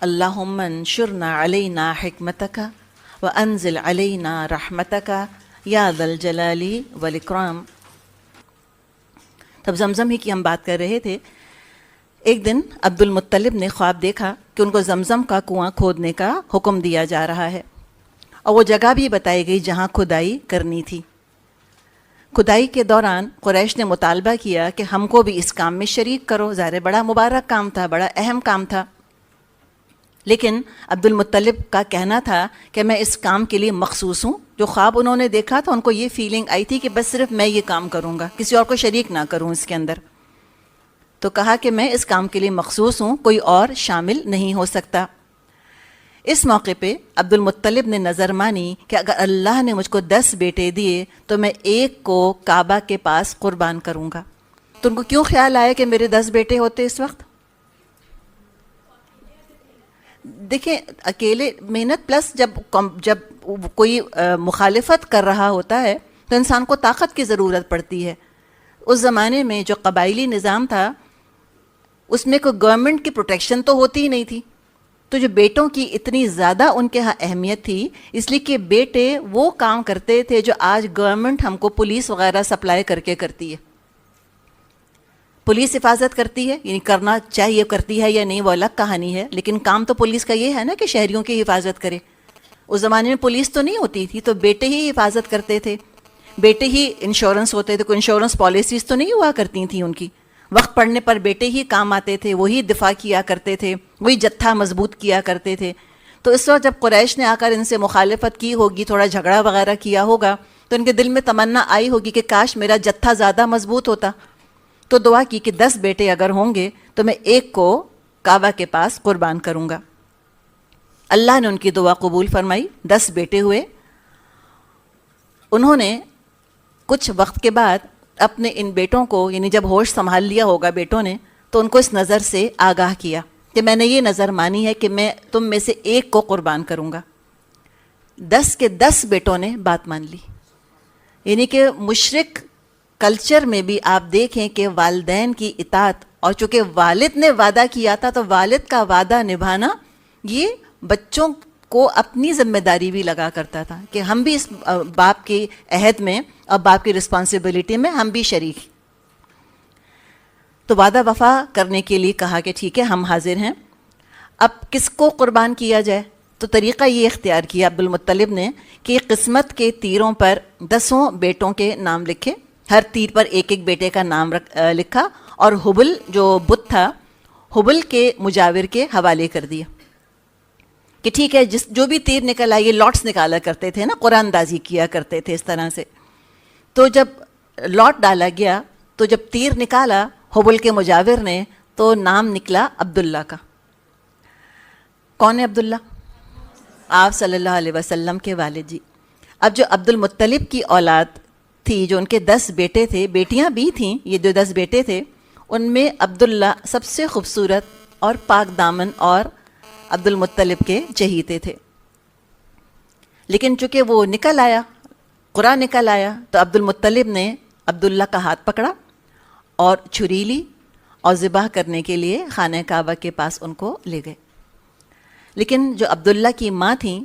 اللہم انشرنا علینا حکمتک وانزل علینا رحمتک یا ذا الجلال والاکرام۔ تب زمزم ہی کی ہم بات کر رہے تھے۔ ایک دن عبد المطلب نے خواب دیکھا کہ ان کو زمزم کا کنواں کھودنے کا حکم دیا جا رہا ہے، اور وہ جگہ بھی بتائی گئی جہاں کھدائی کرنی تھی۔ کھدائی کے دوران قریش نے مطالبہ کیا کہ ہم کو بھی اس کام میں شریک کرو، ظاہر بڑا مبارک کام تھا، بڑا اہم کام تھا۔ لیکن عبد المطلب کا کہنا تھا کہ میں اس کام کے لیے مخصوص ہوں۔ جو خواب انہوں نے دیکھا تھا ان کو یہ فیلنگ آئی تھی کہ بس صرف میں یہ کام کروں گا، کسی اور کو شریک نہ کروں اس کے اندر۔ تو کہا کہ میں اس کام کے لیے مخصوص ہوں، کوئی اور شامل نہیں ہو سکتا۔ اس موقع پہ عبد المطلب نے نظر مانی کہ اگر اللہ نے مجھ کو 10 بیٹے دیے تو میں ایک کو کعبہ کے پاس قربان کروں گا۔ تو ان کو کیوں خیال آیا کہ میرے 10 بیٹے ہوتے اس وقت؟ دیکھیں، اکیلے محنت پلس جب کوئی مخالفت کر رہا ہوتا ہے تو انسان کو طاقت کی ضرورت پڑتی ہے۔ اس زمانے میں جو قبائلی نظام تھا اس میں کوئی گورنمنٹ کی پروٹیکشن تو ہوتی ہی نہیں تھی، تو جو بیٹوں کی اتنی زیادہ ان کے ہاں اہمیت تھی اس لیے کہ بیٹے وہ کام کرتے تھے جو آج گورنمنٹ ہم کو پولیس وغیرہ سپلائی کر کے کرتی ہے۔ پولیس حفاظت کرتی ہے، یعنی کرنا چاہیے، کرتی ہے یا نہیں وہ الگ کہانی ہے، لیکن کام تو پولیس کا یہ ہے نا کہ شہریوں کی حفاظت کرے۔ اس زمانے میں پولیس تو نہیں ہوتی تھی، تو بیٹے ہی حفاظت کرتے تھے، بیٹے ہی انشورنس ہوتے تھے، کوئی انشورنس پالیسیز تو نہیں ہوا کرتی تھیں ان کی۔ وقت پڑنے پر بیٹے ہی کام آتے تھے، وہی دفاع کیا کرتے تھے، وہی جتھا مضبوط کیا کرتے تھے۔ تو اس وقت جب قریش نے آ کر ان سے مخالفت کی ہوگی، تھوڑا جھگڑا وغیرہ کیا ہوگا، تو ان کے دل میں تمنا آئی ہوگی کہ کاش میرا جتھا زیادہ مضبوط ہوتا۔ تو دعا کی کہ 10 بیٹے اگر ہوں گے تو میں ایک کو کعبہ کے پاس قربان کروں گا۔ اللہ نے ان کی دعا قبول فرمائی، 10 بیٹے ہوئے۔ انہوں نے کچھ وقت کے بعد اپنے ان بیٹوں کو، یعنی جب ہوش سنبھال لیا ہوگا بیٹوں نے، تو ان کو اس نظر سے آگاہ کیا کہ میں نے یہ نظر مانی ہے کہ میں تم میں سے ایک کو قربان کروں گا۔ 10 کے 10 بیٹوں نے بات مان لی۔ یعنی کہ مشرک کلچر میں بھی آپ دیکھیں کہ والدین کی اطاعت، اور چونکہ والد نے وعدہ کیا تھا تو والد کا وعدہ نبھانا یہ بچوں کو اپنی ذمہ داری بھی لگا کرتا تھا کہ ہم بھی اس باپ کے عہد میں اور باپ کی رسپانسبلٹی میں ہم بھی شریک۔ تو وعدہ وفا کرنے کے لیے کہا کہ ٹھیک ہے ہم حاضر ہیں۔ اب کس کو قربان کیا جائے؟ تو طریقہ یہ اختیار کیا عبد المطلب نے کہ قسمت کے تیروں پر 10 بیٹوں کے نام لکھے، ہر تیر پر ایک ایک بیٹے کا نام لکھا، اور حبل جو بت تھا حبل کے مجاور کے حوالے کر دیا کہ ٹھیک ہے جو بھی تیر نکل آئے، یہ لاٹس نکالا کرتے تھے نا، قرآن اندازی کیا کرتے تھے اس طرح سے۔ تو جب لاٹ ڈالا گیا تو جب تیر نکالا حبل کے مجاور نے تو نام نکلا عبداللہ کا۔ کون ہے عبداللہ؟ آپ صلی اللہ علیہ وسلم کے والد جی۔ اب جو عبد المطلب کی اولاد تھی، جو ان کے 10 بیٹے تھے، بیٹیاں بھی تھیں، یہ جو 10 بیٹے تھے ان میں عبداللہ سب سے خوبصورت اور پاک دامن اور عبد المطلب کے چہیتے تھے۔ لیکن چونکہ وہ نکل آیا، قرآن نکل آیا، تو عبد المطلب نے عبداللہ کا ہاتھ پکڑا اور چھری لی اور ذبح کرنے کے لیے خانہ کعبہ کے پاس ان کو لے گئے۔ لیکن جو عبداللہ کی ماں تھیں،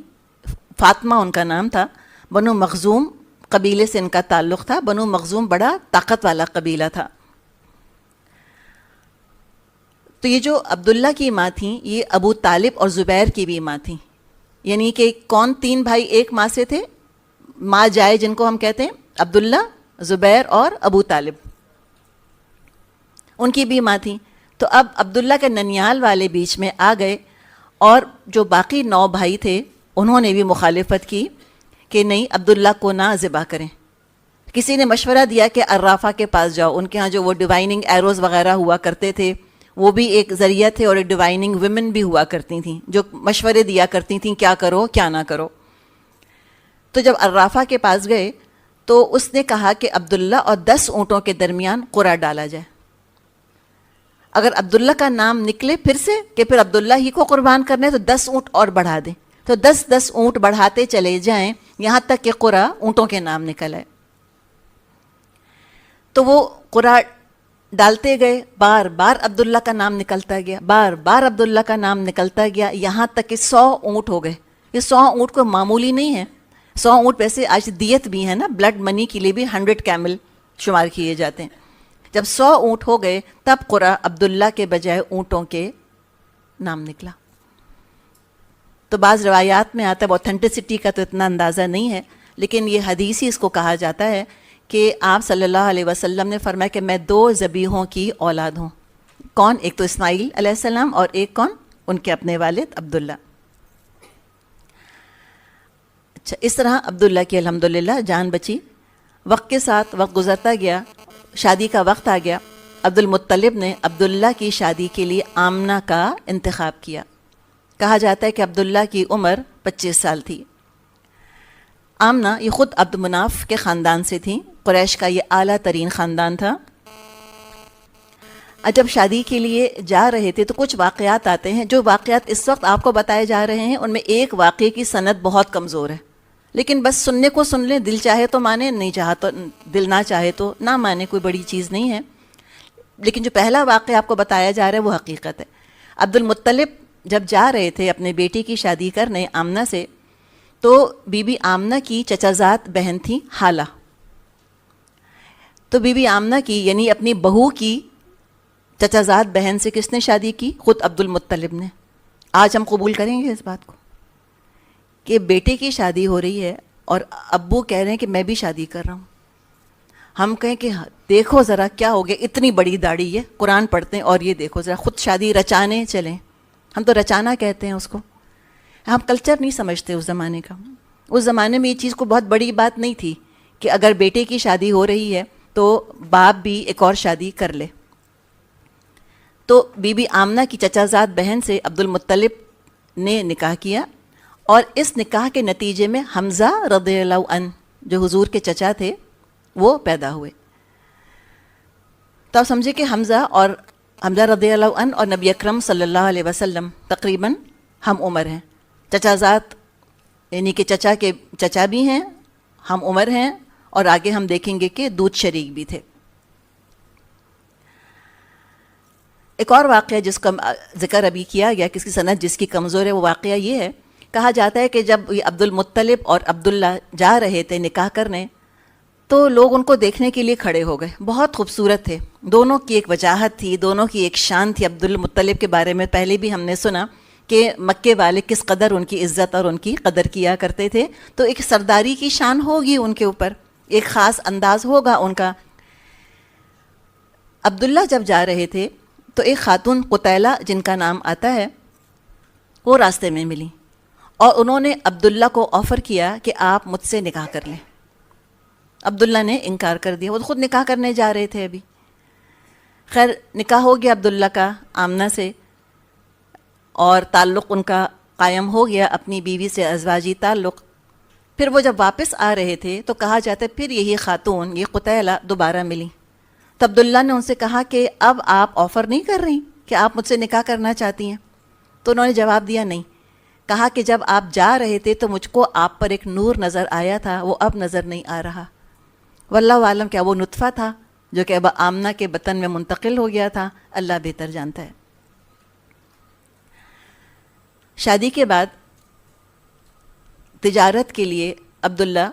فاطمہ ان کا نام تھا، بنو مخزوم قبیلے سے ان کا تعلق تھا۔ بنو مخزوم بڑا طاقت والا قبیلہ تھا۔ تو یہ جو عبداللہ کی ماں تھیں یہ ابو طالب اور زبیر کی بھی ماں تھیں، یعنی کہ کون 3 بھائی ایک ماں سے تھے، ماں جائے جن کو ہم کہتے ہیں، عبداللہ، زبیر اور ابو طالب، ان کی بھی ماں تھیں۔ تو اب عبداللہ کے ننیال والے بیچ میں آ گئے، اور جو باقی 9 بھائی تھے انہوں نے بھی مخالفت کی کہ نہیں عبداللہ کو نہ ذبح کریں۔ کسی نے مشورہ دیا کہ عرافہ کے پاس جاؤ، ان کے ہاں جو وہ ڈیوائننگ ایروز وغیرہ ہوا کرتے تھے وہ بھی ایک ذریعہ تھے، اور ایک ڈیوائننگ ویمن بھی ہوا کرتی تھیں جو مشورے دیا کرتی تھیں کیا کرو کیا نہ کرو۔ تو جب عرافہ کے پاس گئے تو اس نے کہا کہ عبداللہ اور 10 اونٹوں کے درمیان قرعہ ڈالا جائے۔ اگر عبداللہ کا نام نکلے پھر سے کہ پھر عبداللہ ہی کو قربان کرنے تو 10 اونٹ اور بڑھا دیں، تو 10 اونٹ بڑھاتے چلے جائیں یہاں تک کہ قرعہ اونٹوں کے نام نکل آئے۔ تو وہ قرعہ ڈالتے گئے، بار بار عبداللہ کا نام نکلتا گیا، بار بار عبداللہ کا نام نکلتا گیا، یہاں تک کہ 100 اونٹ ہو گئے۔ یہ 100 اونٹ کو معمولی نہیں ہے، 100 اونٹ ویسے آج دیت بھی ہے نا، بلڈ منی کے لیے بھی 100 کیمل شمار کیے جاتے ہیں۔ جب 100 اونٹ ہو گئے تب قرہ عبداللہ کے بجائے اونٹوں کے نام نکلا۔ تو بعض روایات میں آتا ہے، اوتھینٹسٹی کا تو اتنا اندازہ نہیں ہے، لیکن یہ حدیث ہی اس کو کہا جاتا ہے کہ آپ صلی اللہ علیہ وسلم نے فرمایا کہ میں 2 ذبیحوں کی اولاد ہوں۔ کون؟ ایک تو اسماعیل علیہ السلام، اور ایک کون؟ ان کے اپنے والد عبداللہ۔ اچھا، اس طرح عبداللہ کی الحمدللہ جان بچی۔ وقت کے ساتھ وقت گزرتا گیا، شادی کا وقت آ گیا۔ عبد المطلب نے عبداللہ کی شادی کے لیے آمنہ کا انتخاب کیا۔ کہا جاتا ہے کہ عبداللہ کی عمر 25 سال تھی۔ آمنہ یہ خود عبد مناف کے خاندان سے تھیں، قریش کا یہ اعلیٰ ترین خاندان تھا۔ جب شادی کے لیے جا رہے تھے تو کچھ واقعات آتے ہیں، جو واقعات اس وقت آپ کو بتائے جا رہے ہیں ان میں ایک واقعے کی سند بہت کمزور ہے، لیکن بس سننے کو سن لیں، دل چاہے تو مانے، نہیں چاہا تو دل نہ چاہے تو نہ مانے، کوئی بڑی چیز نہیں ہے۔ لیکن جو پہلا واقعہ آپ کو بتایا جا رہا ہے وہ حقیقت ہے۔ عبد المطلب جب جا رہے تھے اپنے بیٹی کی شادی کرنے آمنہ سے، تو بی بی آمنہ کی چچا زاد بہن تھی حالہ۔ تو بی بی آمنہ کی یعنی اپنی بہو کی چچا زاد بہن سے کس نے شادی کی؟ خود عبد المطلب نے۔ آج ہم قبول کریں گے اس بات کو کہ بیٹے کی شادی ہو رہی ہے اور ابو کہہ رہے ہیں کہ میں بھی شادی کر رہا ہوں۔ ہم کہیں کہ دیکھو ذرا کیا ہو گیا، اتنی بڑی داڑھی ہے، قرآن پڑھتے ہیں اور یہ دیکھو ذرا خود شادی رچانے چلیں۔ ہم تو رچانا کہتے ہیں اس کو، ہم کلچر نہیں سمجھتے اس زمانے کا۔ اس زمانے میں یہ چیز کو بہت بڑی بات نہیں تھی کہ اگر بیٹے کی شادی ہو رہی ہے تو باپ بھی ایک اور شادی کر لے۔ تو بی بی آمنہ کی چچا زاد بہن سے عبد المطلب نے نکاح کیا، اور اس نکاح کے نتیجے میں حمزہ رضی اللہ عنہ جو حضور کے چچا تھے وہ پیدا ہوئے۔ تو آپ سمجھے کہ حمزہ رضی اللہ عنہ اور نبی اکرم صلی اللہ علیہ وسلم تقریباً ہم عمر ہیں۔ چچا زاد یعنی کہ چچا کے چچا بھی ہیں، ہم عمر ہیں، اور آگے ہم دیکھیں گے کہ دودھ شریک بھی تھے۔ ایک اور واقعہ جس کا ذکر ابھی کیا گیا، کس کی سند جس کی کمزور ہے، وہ واقعہ یہ ہے، کہا جاتا ہے کہ جب یہ عبد المطلب اور عبداللہ جا رہے تھے نکاح کرنے تو لوگ ان کو دیکھنے کے لیے کھڑے ہو گئے۔ بہت خوبصورت تھے، دونوں کی ایک وجاہت تھی، دونوں کی ایک شان تھی۔ عبد المطلب کے بارے میں پہلے بھی ہم نے سنا کہ مکے والے کس قدر ان کی عزت اور ان کی قدر کیا کرتے تھے، تو ایک سرداری کی شان ہوگی ان کے اوپر، ایک خاص انداز ہوگا ان کا۔ عبداللہ جب جا رہے تھے تو ایک خاتون قتیلہ جن کا نام آتا ہے وہ راستے میں ملی، اور انہوں نے عبداللہ کو آفر کیا کہ آپ مجھ سے نکاح کر لیں۔ عبداللہ نے انکار کر دیا، وہ خود نکاح کرنے جا رہے تھے ابھی۔ خیر نکاح ہو گیا عبداللہ کا آمنہ سے، اور تعلق ان کا قائم ہو گیا اپنی بیوی سے، ازواجی تعلق۔ پھر وہ جب واپس آ رہے تھے تو کہا جاتا ہے پھر یہی خاتون یہ قتیلہ دوبارہ ملی، تو عبداللہ نے ان سے کہا کہ اب آپ آفر نہیں کر رہی کہ آپ مجھ سے نکاح کرنا چاہتی ہیں؟ تو انہوں نے جواب دیا نہیں۔ کہا کہ جب آپ جا رہے تھے تو مجھ کو آپ پر ایک نور نظر آیا تھا، وہ اب نظر نہیں آ رہا۔ واللہ عالم کیا وہ نطفہ تھا جو کہ اب آمنہ کے بطن میں منتقل ہو گیا تھا، اللہ بہتر جانتا ہے۔ شادی کے بعد تجارت کے لیے عبداللہ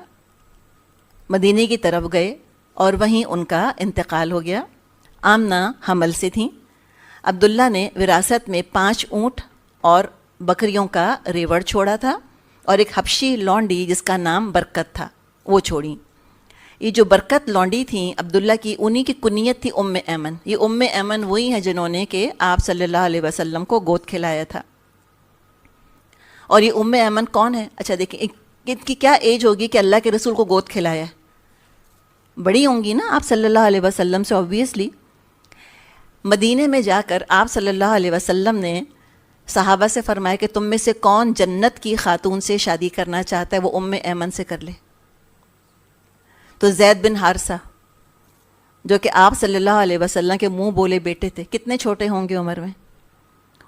مدینے کی طرف گئے اور وہیں ان کا انتقال ہو گیا۔ آمنہ حمل سے تھیں۔ عبداللہ نے وراثت میں 5 اونٹ اور بکریوں کا ریوڑ چھوڑا تھا، اور ایک حبشی لونڈی جس کا نام برکت تھا وہ چھوڑی۔ یہ جو برکت لونڈی تھیں عبداللہ کی، انہی کی کنیت تھی ام ایمن۔ یہ ام ایمن وہی ہیں جنہوں نے کہ آپ صلی اللہ علیہ وسلم کو گود کھلایا تھا۔ اور یہ ام ایمن کون ہے؟ اچھا دیکھیں ان کی کیا ایج ہوگی کہ اللہ کے رسول کو گود کھلایا ہے؟ بڑی ہوں گی نا آپ صلی اللہ علیہ وسلم سے آبویسلی۔ مدینے میں جا کر آپ صلی اللہ علیہ وسلم نے صحابہ سے فرمایا کہ تم میں سے کون جنت کی خاتون سے شادی کرنا چاہتا ہے، وہ ام ایمن سے کر لے۔ تو زید بن حارثہ جو کہ آپ صلی اللہ علیہ وسلم کے منہ بولے بیٹے تھے، کتنے چھوٹے ہوں گے عمر میں،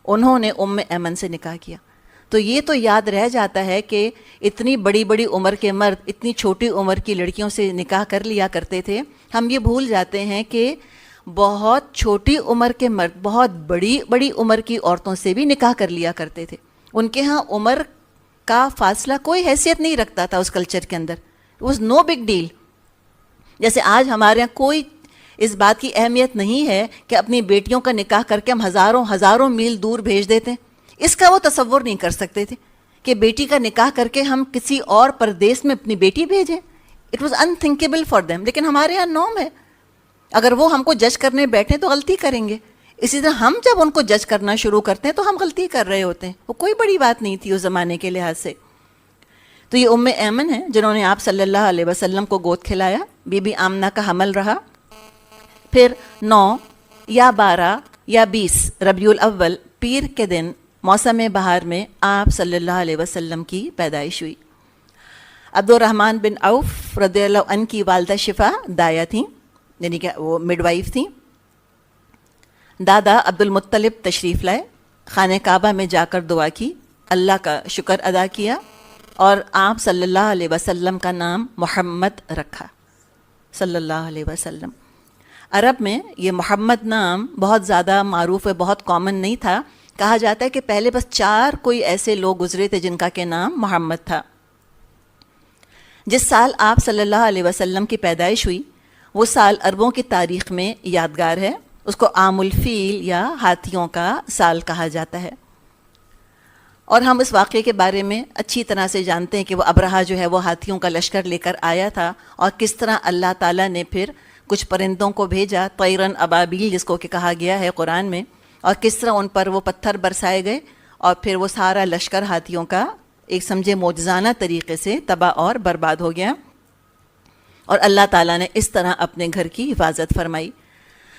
انہوں نے ام ایمن سے نکاح کیا۔ تو یہ تو یاد رہ جاتا ہے کہ اتنی بڑی بڑی عمر کے مرد اتنی چھوٹی عمر کی لڑکیوں سے نکاح کر لیا کرتے تھے۔ ہم یہ بھول جاتے ہیں کہ بہت چھوٹی عمر کے مرد بہت بڑی بڑی عمر کی عورتوں سے بھی نکاح کر لیا کرتے تھے. ان کے ہاں عمر کا فاصلہ کوئی حیثیت نہیں رکھتا تھا اس کلچر کے اندر. It was no big deal. جیسے آج ہمارے یہاں کوئی اس بات کی اہمیت نہیں ہے کہ اپنی بیٹیوں کا نکاح کر کے ہم ہزاروں میل دور بھیج دیتے ہیں. اس کا وہ تصور نہیں کر سکتے تھے کہ بیٹی کا نکاح کر کے ہم کسی اور پردیس میں اپنی بیٹی بھیجیں. It was unthinkable for them. لیکن ہمارے یہاں نارم ہے. اگر وہ ہم کو جج کرنے بیٹھیں تو غلطی کریں گے. اسی طرح ہم جب ان کو جج کرنا شروع کرتے ہیں تو ہم غلطی کر رہے ہوتے ہیں. وہ کوئی بڑی بات نہیں تھی اس زمانے کے لحاظ سے. تو یہ ام ایمن ہیں جنہوں نے آپ صلی اللہ علیہ وسلم کو گود کھلایا. بی بی آمنہ کا حمل رہا. پھر 9 یا 12 یا 20 ربیع الاول پیر کے دن موسم بہار میں آپ صلی اللہ علیہ وسلم کی پیدائش ہوئی. عبد الرحمن بن عوف رضی اللہ عنہ کی والدہ شفا دایا تھیں, یعنی کہ وہ مڈ وائف تھیں. دادا عبد المطلب تشریف لائے, خانہ کعبہ میں جا کر دعا کی, اللہ کا شکر ادا کیا اور آپ صلی اللہ علیہ وسلم کا نام محمد رکھا صلی اللہ علیہ وسلم. عرب میں یہ محمد نام بہت زیادہ معروف ہے, بہت کامن نہیں تھا. کہا جاتا ہے کہ پہلے بس 4 کوئی ایسے لوگ گزرے تھے جن کا کہ نام محمد تھا. جس سال آپ صلی اللہ علیہ وسلم کی پیدائش ہوئی وہ سال عربوں کی تاریخ میں یادگار ہے. اس کو عام الفیل یا ہاتھیوں کا سال کہا جاتا ہے. اور ہم اس واقعے کے بارے میں اچھی طرح سے جانتے ہیں کہ وہ ابرہہ جو ہے وہ ہاتھیوں کا لشکر لے کر آیا تھا, اور کس طرح اللہ تعالیٰ نے پھر کچھ پرندوں کو بھیجا, طیرن ابابیل جس کو کہ کہا گیا ہے قرآن میں, اور کس طرح ان پر وہ پتھر برسائے گئے اور پھر وہ سارا لشکر ہاتھیوں کا ایک سمجھے معجزانہ طریقے سے تباہ اور برباد ہو گیا, اور اللہ تعالیٰ نے اس طرح اپنے گھر کی حفاظت فرمائی.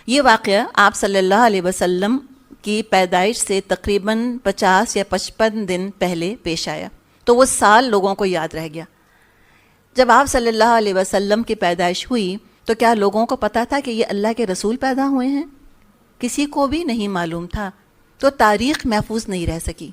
یہ واقعہ آپ صلی اللہ علیہ وسلم کی پیدائش سے تقریباً 50 یا 55 دن پہلے پیش آیا. تو وہ سال لوگوں کو یاد رہ گیا. جب آپ صلی اللہ علیہ وسلم کی پیدائش ہوئی تو کیا لوگوں کو پتہ تھا کہ یہ اللہ کے رسول پیدا ہوئے ہیں؟ کسی کو بھی نہیں معلوم تھا. تو تاریخ محفوظ نہیں رہ سکی.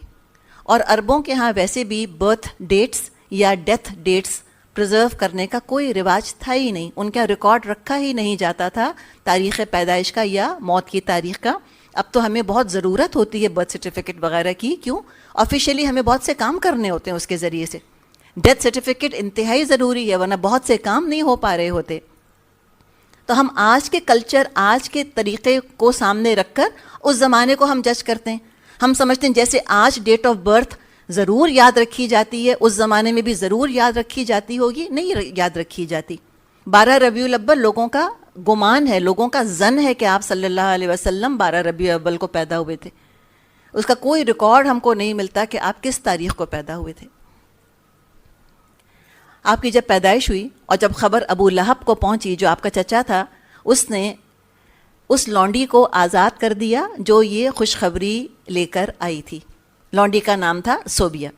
اور عربوں کے ہاں ویسے بھی برتھ ڈیٹس یا ڈیتھ ڈیٹس پرزرو کرنے کا کوئی رواج تھا ہی نہیں. ان کا ریکارڈ رکھا ہی نہیں جاتا تھا تاریخ پیدائش کا یا موت کی تاریخ کا. اب تو ہمیں بہت ضرورت ہوتی ہے برتھ سرٹیفکیٹ وغیرہ کی. کیوں؟ آفیشیلی ہمیں بہت سے کام کرنے ہوتے ہیں اس کے ذریعے سے. ڈیتھ سرٹیفکیٹ انتہائی ضروری ہے, ورنہ بہت سے کام نہیں ہو پا رہے ہوتے. تو ہم آج کے کلچر, آج کے طریقے کو سامنے رکھ کر اس زمانے کو ہم جج کرتے ہیں. ہم سمجھتے ہیں جیسے آج ڈیٹ آف برتھ ضرور یاد رکھی جاتی ہے, اس زمانے میں بھی ضرور یاد رکھی جاتی ہوگی. نہیں یاد رکھی جاتی. 12 ربیع الاول لوگوں کا گمان ہے, لوگوں کا ظن ہے کہ آپ صلی اللہ علیہ وسلم 12 ربیع الاول کو پیدا ہوئے تھے. اس کا کوئی ریکارڈ ہم کو نہیں ملتا کہ آپ کس تاریخ کو پیدا ہوئے تھے. آپ کی جب پیدائش ہوئی اور جب خبر ابو لہب کو پہنچی جو آپ کا چچا تھا, اس نے اس لونڈی کو آزاد کر دیا جو یہ خوشخبری لے کر آئی تھی. لونڈی کا نام تھا صوبیہ.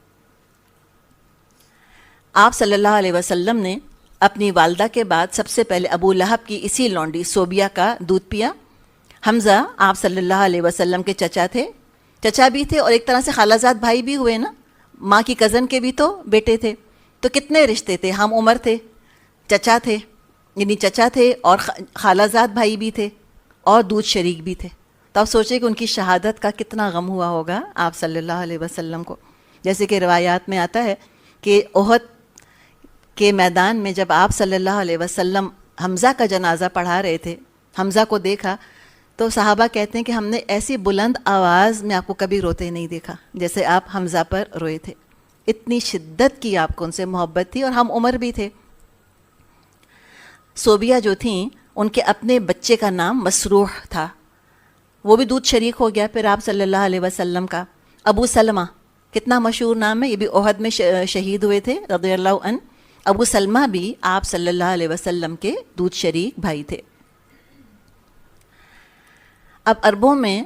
آپ صلی اللہ علیہ وسلم نے اپنی والدہ کے بعد سب سے پہلے ابو لہب کی اسی لونڈی صوبیہ کا دودھ پیا. حمزہ آپ صلی اللہ علیہ وسلم کے چچا تھے, چچا بھی تھے اور ایک طرح سے خالہ زاد بھائی بھی ہوئے نا, ماں کی کزن کے بھی تو بیٹے تھے. تو کتنے رشتے تھے, ہم عمر تھے, چچا تھے, یعنی چچا تھے اور خالہ زاد بھائی بھی تھے اور دودھ شریک بھی تھے. تو آپ سوچیں کہ ان کی شہادت کا کتنا غم ہوا ہوگا آپ صلی اللہ علیہ وسلم کو. جیسے کہ روایات میں آتا ہے کہ احد کے میدان میں جب آپ صلی اللہ علیہ وسلم حمزہ کا جنازہ پڑھا رہے تھے, حمزہ کو دیکھا تو صحابہ کہتے ہیں کہ ہم نے ایسی بلند آواز میں آپ کو کبھی روتے نہیں دیکھا جیسے آپ حمزہ پر روئے تھے. اتنی شدت کی آپ کو ان سے محبت تھی, اور ہم عمر بھی تھے. صوبیہ جو تھیں ان کے اپنے بچے کا نام مسروح تھا, وہ بھی دودھ شریک ہو گیا پھر آپ صلی اللہ علیہ وسلم کا. ابو سلمہ کتنا مشہور نام ہے, یہ بھی احد میں شہید ہوئے تھے رضی اللہ عنہ. ابو سلمہ بھی آپ صلی اللہ علیہ وسلم کے دودھ شریک بھائی تھے. اب عربوں میں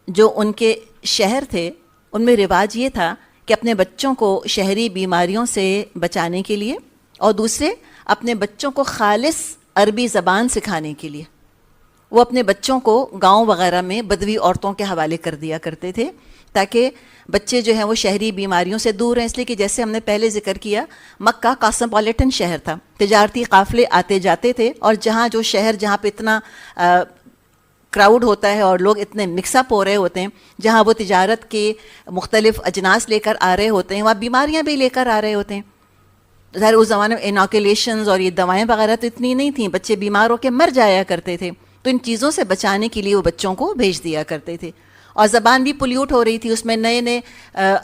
جو ان کے شہر تھے ان میں رواج یہ تھا کہ اپنے بچوں کو شہری بیماریوں سے بچانے کے لیے اور دوسرے اپنے بچوں کو خالص عربی زبان سکھانے کے لیے وہ اپنے بچوں کو گاؤں وغیرہ میں بدوی عورتوں کے حوالے کر دیا کرتے تھے تاکہ بچے جو ہیں وہ شہری بیماریوں سے دور ہیں. اس لیے کہ جیسے ہم نے پہلے ذکر کیا, مکہ کاسموپولیٹن شہر تھا, تجارتی قافلے آتے جاتے تھے, اور جہاں جو شہر جہاں پہ اتنا کراؤڈ ہوتا ہے اور لوگ اتنے مکس اپ ہو رہے ہوتے ہیں، جہاں وہ تجارت کے مختلف اجناس لے کر آ رہے ہوتے ہیں، وہاں بیماریاں بھی لے کر آ رہے ہوتے ہیں. ظاہر اس زمانے میں انوکولیشنز اور یہ دوائیں وغیرہ تو اتنی نہیں تھیں، بچے بیمار ہو کے مر جایا کرتے تھے، تو ان چیزوں سے بچانے کے لیے وہ بچوں کو بھیج دیا کرتے تھے. اور زبان بھی پولیوٹ ہو رہی تھی، اس میں نئے نئے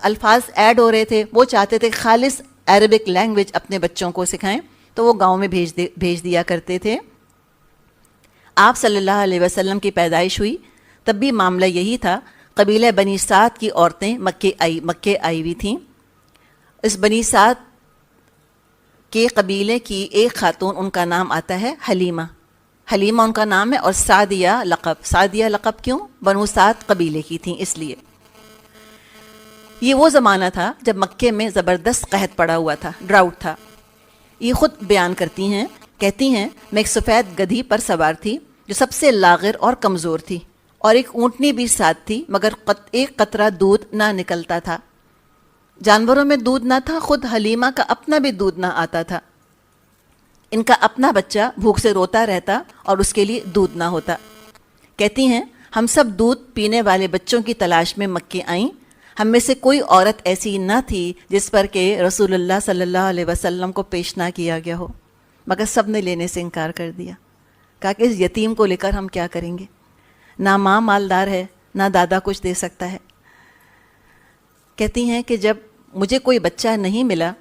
الفاظ ایڈ ہو رہے تھے. وہ چاہتے تھے خالص عربک لینگویج اپنے بچوں کو سکھائیں، تو وہ گاؤں میں بھیج دیا کرتے تھے. آپ صلی اللہ علیہ وسلم کی پیدائش ہوئی تب بھی معاملہ یہی تھا. قبیلہ بنی سعد کی عورتیں مکے آئی ہوئی تھیں. اس بنی سعد کے قبیلے کی ایک خاتون، ان کا نام آتا ہے حلیمہ. حلیمہ ان کا نام ہے، اور سعدیہ لقب. سعدیہ لقب کیوں؟ بنو سعد قبیلے کی تھیں اس لیے. یہ وہ زمانہ تھا جب مکے میں زبردست قحط پڑا ہوا تھا، ڈراؤٹ تھا. یہ خود بیان کرتی ہیں، کہتی ہیں میں ایک سفید گدھی پر سوار تھی جو سب سے لاغر اور کمزور تھی، اور ایک اونٹنی بھی ساتھ تھی، مگر ایک قطرہ دودھ نہ نکلتا تھا. جانوروں میں دودھ نہ تھا، خود حلیمہ کا اپنا بھی دودھ نہ آتا تھا. ان کا اپنا بچہ بھوک سے روتا رہتا اور اس کے لیے دودھ نہ ہوتا. کہتی ہیں ہم سب دودھ پینے والے بچوں کی تلاش میں مکے آئیں. ہم میں سے کوئی عورت ایسی نہ تھی جس پر کہ رسول اللہ صلی اللہ علیہ وسلم کو پیش نہ کیا گیا ہو، مگر سب نے لینے سے انکار کر دیا. کہا کہ اس یتیم کو لے کر ہم کیا کریں گے؟ نہ ماں مالدار ہے، نہ دادا کچھ دے سکتا ہے. کہتی ہیں کہ جب مجھے کوئی بچہ نہیں ملا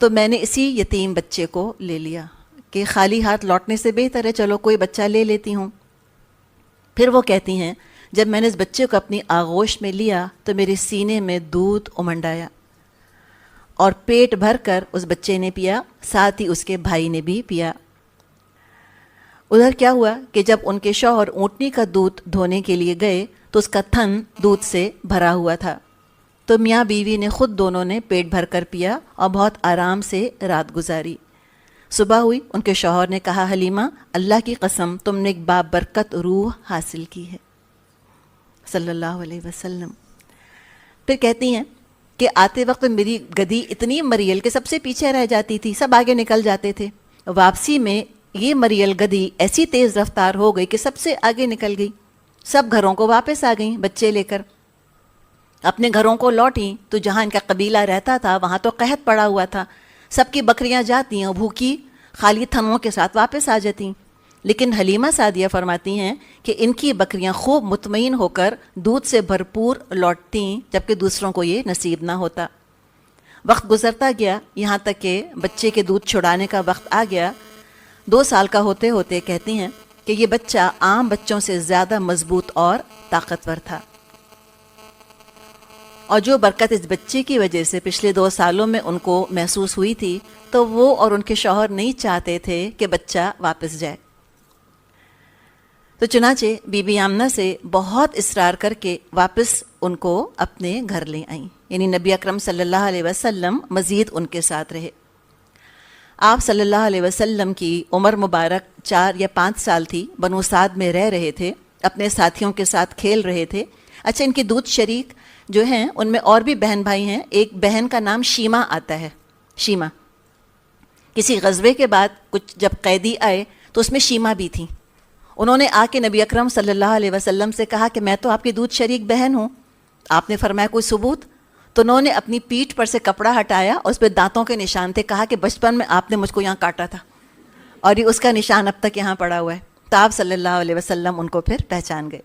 تو میں نے اسی یتیم بچے کو لے لیا کہ خالی ہاتھ لوٹنے سے بہتر ہے، چلو کوئی بچہ لے لیتی ہوں. پھر وہ کہتی ہیں جب میں نے اس بچے کو اپنی آغوش میں لیا تو میرے سینے میں دودھ امنڈ آیا، اور پیٹ بھر کر اس بچے نے پیا، ساتھ ہی اس کے بھائی نے بھی پیا. ادھر کیا ہوا کہ جب ان کے شوہر اونٹنی کا دودھ دھونے کے لیے گئے تو اس کا تھن دودھ سے بھرا ہوا تھا. تو میاں بیوی نے خود دونوں نے پیٹ بھر کر پیا اور بہت آرام سے رات گزاری. صبح ہوئی، ان کے شوہر نے کہا حلیمہ اللہ کی قسم تم نے ایک بابرکت روح حاصل کی ہے صلی اللہ علیہ وسلم. پھر کہتی ہیں کہ آتے وقت میری گدھی اتنی مریل کہ سب سے پیچھے رہ جاتی تھی، سب آگے نکل جاتے تھے. واپسی میں یہ مریل گدھی ایسی تیز رفتار ہو گئی کہ سب سے آگے نکل گئی. سب گھروں کو واپس آ گئیں بچے لے کر، اپنے گھروں کو لوٹیں. تو جہاں ان کا قبیلہ رہتا تھا وہاں تو قحط پڑا ہوا تھا، سب کی بکریاں جاتی ہیں بھوکی خالی تھنوں کے ساتھ واپس آ جاتی. لیکن حلیمہ سعدیہ فرماتی ہیں کہ ان کی بکریاں خوب مطمئن ہو کر دودھ سے بھرپور لوٹتیں، جبکہ دوسروں کو یہ نصیب نہ ہوتا. وقت گزرتا گیا، یہاں تک کہ بچے کے دودھ چھڑانے کا وقت آ گیا. 2 سال کا ہوتے ہوتے کہتی ہیں کہ یہ بچہ عام بچوں سے زیادہ مضبوط اور طاقتور تھا. اور جو برکت اس بچے کی وجہ سے پچھلے 2 سالوں میں ان کو محسوس ہوئی تھی، تو وہ اور ان کے شوہر نہیں چاہتے تھے کہ بچہ واپس جائے. تو چنانچہ بی بی آمنہ سے بہت اصرار کر کے واپس ان کو اپنے گھر لے آئیں. یعنی نبی اکرم صلی اللہ علیہ وسلم مزید ان کے ساتھ رہے. آپ صلی اللہ علیہ وسلم کی عمر مبارک 4 یا 5 سال تھی. بنو سعد میں رہ رہے تھے، اپنے ساتھیوں کے ساتھ کھیل رہے تھے. اچھا، ان کے دودھ شریک جو ہیں ان میں اور بھی بہن بھائی ہیں. ایک بہن کا نام شیمہ آتا ہے. شیمہ کسی غزوے کے بعد کچھ جب قیدی آئے تو اس میں شیمہ بھی تھیں. انہوں نے آ کے نبی اکرم صلی اللہ علیہ وسلم سے کہا کہ میں تو آپ کی دودھ شریک بہن ہوں. آپ نے فرمایا کوئی ثبوت؟ تو انہوں نے اپنی پیٹھ پر سے کپڑا ہٹایا اور اس پہ دانتوں کے نشان تھے. کہا کہ بچپن میں آپ نے مجھ کو یہاں کاٹا تھا اور یہ اس کا نشان اب تک یہاں پڑا ہوا ہے. تو آپ صلی اللہ علیہ وسلم ان کو پھر پہچان گئے.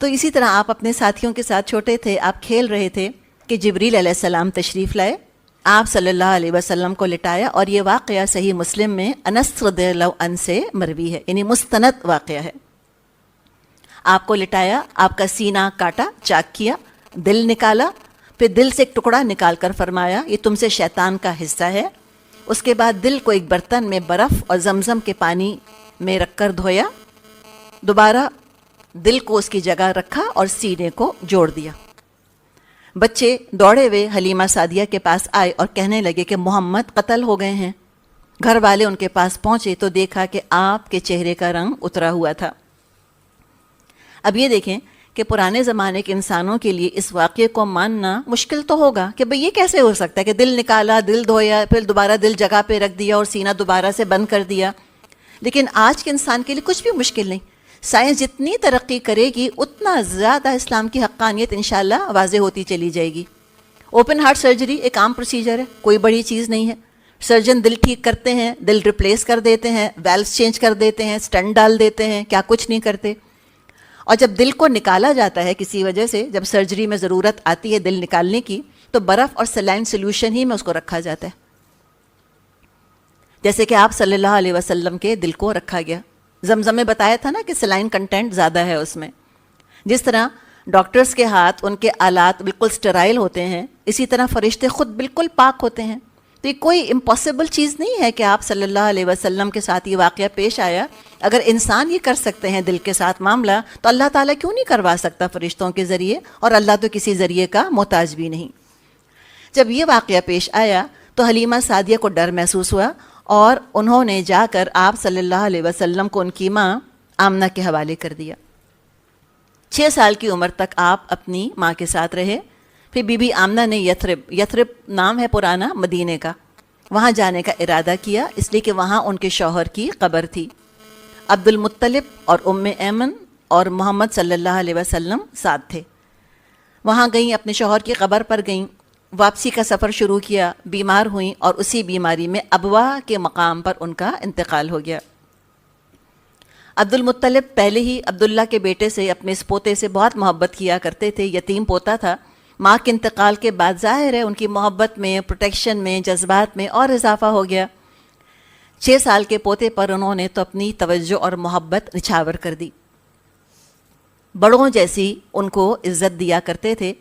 تو اسی طرح آپ اپنے ساتھیوں کے ساتھ چھوٹے تھے، آپ کھیل رہے تھے کہ جبریل علیہ السلام تشریف لائے، آپ صلی اللہ علیہ وسلم کو لٹایا. اور یہ واقعہ صحیح مسلم میں انس رضی اللہ عنہ سے مروی ہے، یعنی مستند واقعہ ہے. آپ کو لٹایا، آپ کا سینہ کاٹا، چاک کیا، دل نکالا، پھر دل سے ایک ٹکڑا نکال کر فرمایا یہ تم سے شیطان کا حصہ ہے. اس کے بعد دل کو ایک برتن میں برف اور زمزم کے پانی میں رکھ کر دھویا، دوبارہ دل کو اس کی جگہ رکھا اور سینے کو جوڑ دیا. بچے دوڑے ہوئے حلیمہ سعدیہ کے پاس آئے اور کہنے لگے کہ محمد قتل ہو گئے ہیں. گھر والے ان کے پاس پہنچے تو دیکھا کہ آپ کے چہرے کا رنگ اترا ہوا تھا. اب یہ دیکھیں کہ پرانے زمانے کے انسانوں کے لیے اس واقعے کو ماننا مشکل تو ہوگا کہ بھئی یہ کیسے ہو سکتا ہے کہ دل نکالا، دل دھویا، پھر دوبارہ دل جگہ پہ رکھ دیا اور سینہ دوبارہ سے بند کر دیا. لیکن آج کے انسان کے لیے کچھ بھی مشکل نہیں. سائنس جتنی ترقی کرے گی اتنا زیادہ اسلام کی حقانیت انشاءاللہ واضح ہوتی چلی جائے گی. اوپن ہارٹ سرجری ایک عام پروسیجر ہے, کوئی بڑی چیز نہیں ہے. سرجن دل ٹھیک کرتے ہیں, دل ریپلیس کر دیتے ہیں, ویلوز چینج کر دیتے ہیں, اسٹنٹ ڈال دیتے ہیں, کیا کچھ نہیں کرتے. اور جب دل کو نکالا جاتا ہے کسی وجہ سے, جب سرجری میں ضرورت آتی ہے دل نکالنے کی, تو برف اور سلائن سولوشن ہی میں اس کو رکھا جاتا ہے. جیسے کہ آپ صلی اللہ علیہ وسلم کے دل کو رکھا گیا. زمزم میں بتایا تھا نا کہ سلائن کنٹینٹ زیادہ ہے اس میں. جس طرح ڈاکٹرز کے ہاتھ, ان کے آلات بالکل اسٹرائل ہوتے ہیں, اسی طرح فرشتے خود بالکل پاک ہوتے ہیں. تو یہ کوئی امپاسبل چیز نہیں ہے کہ آپ صلی اللہ علیہ وسلم کے ساتھ یہ واقعہ پیش آیا. اگر انسان یہ کر سکتے ہیں دل کے ساتھ معاملہ, تو اللہ تعالیٰ کیوں نہیں کروا سکتا فرشتوں کے ذریعے؟ اور اللہ تو کسی ذریعے کا محتاج بھی نہیں. جب یہ واقعہ پیش آیا تو حلیمہ سعدیہ کو ڈر محسوس ہوا, اور انہوں نے جا کر آپ صلی اللہ علیہ وسلم کو ان کی ماں آمنہ کے حوالے کر دیا. 6 سال کی عمر تک آپ اپنی ماں کے ساتھ رہے. پھر بی بی آمنہ نے یثرب نام ہے پرانا مدینے کا, وہاں جانے کا ارادہ کیا, اس لیے کہ وہاں ان کے شوہر کی قبر تھی. عبد المطلب اور ام ایمن اور محمد صلی اللہ علیہ وسلم ساتھ تھے. وہاں گئیں, اپنے شوہر کی قبر پر گئیں, واپسی کا سفر شروع کیا, بیمار ہوئیں اور اسی بیماری میں ابوا کے مقام پر ان کا انتقال ہو گیا. عبد المطلب پہلے ہی عبداللہ کے بیٹے سے, اپنے اس پوتے سے بہت محبت کیا کرتے تھے. یتیم پوتا تھا. ماں کے انتقال کے بعد ظاہر ہے ان کی محبت میں, پروٹیکشن میں, جذبات میں اور اضافہ ہو گیا. 6 سال کے پوتے پر انہوں نے تو اپنی توجہ اور محبت نچھاور کر دی. بڑوں جیسی ان کو عزت دیا کرتے تھے.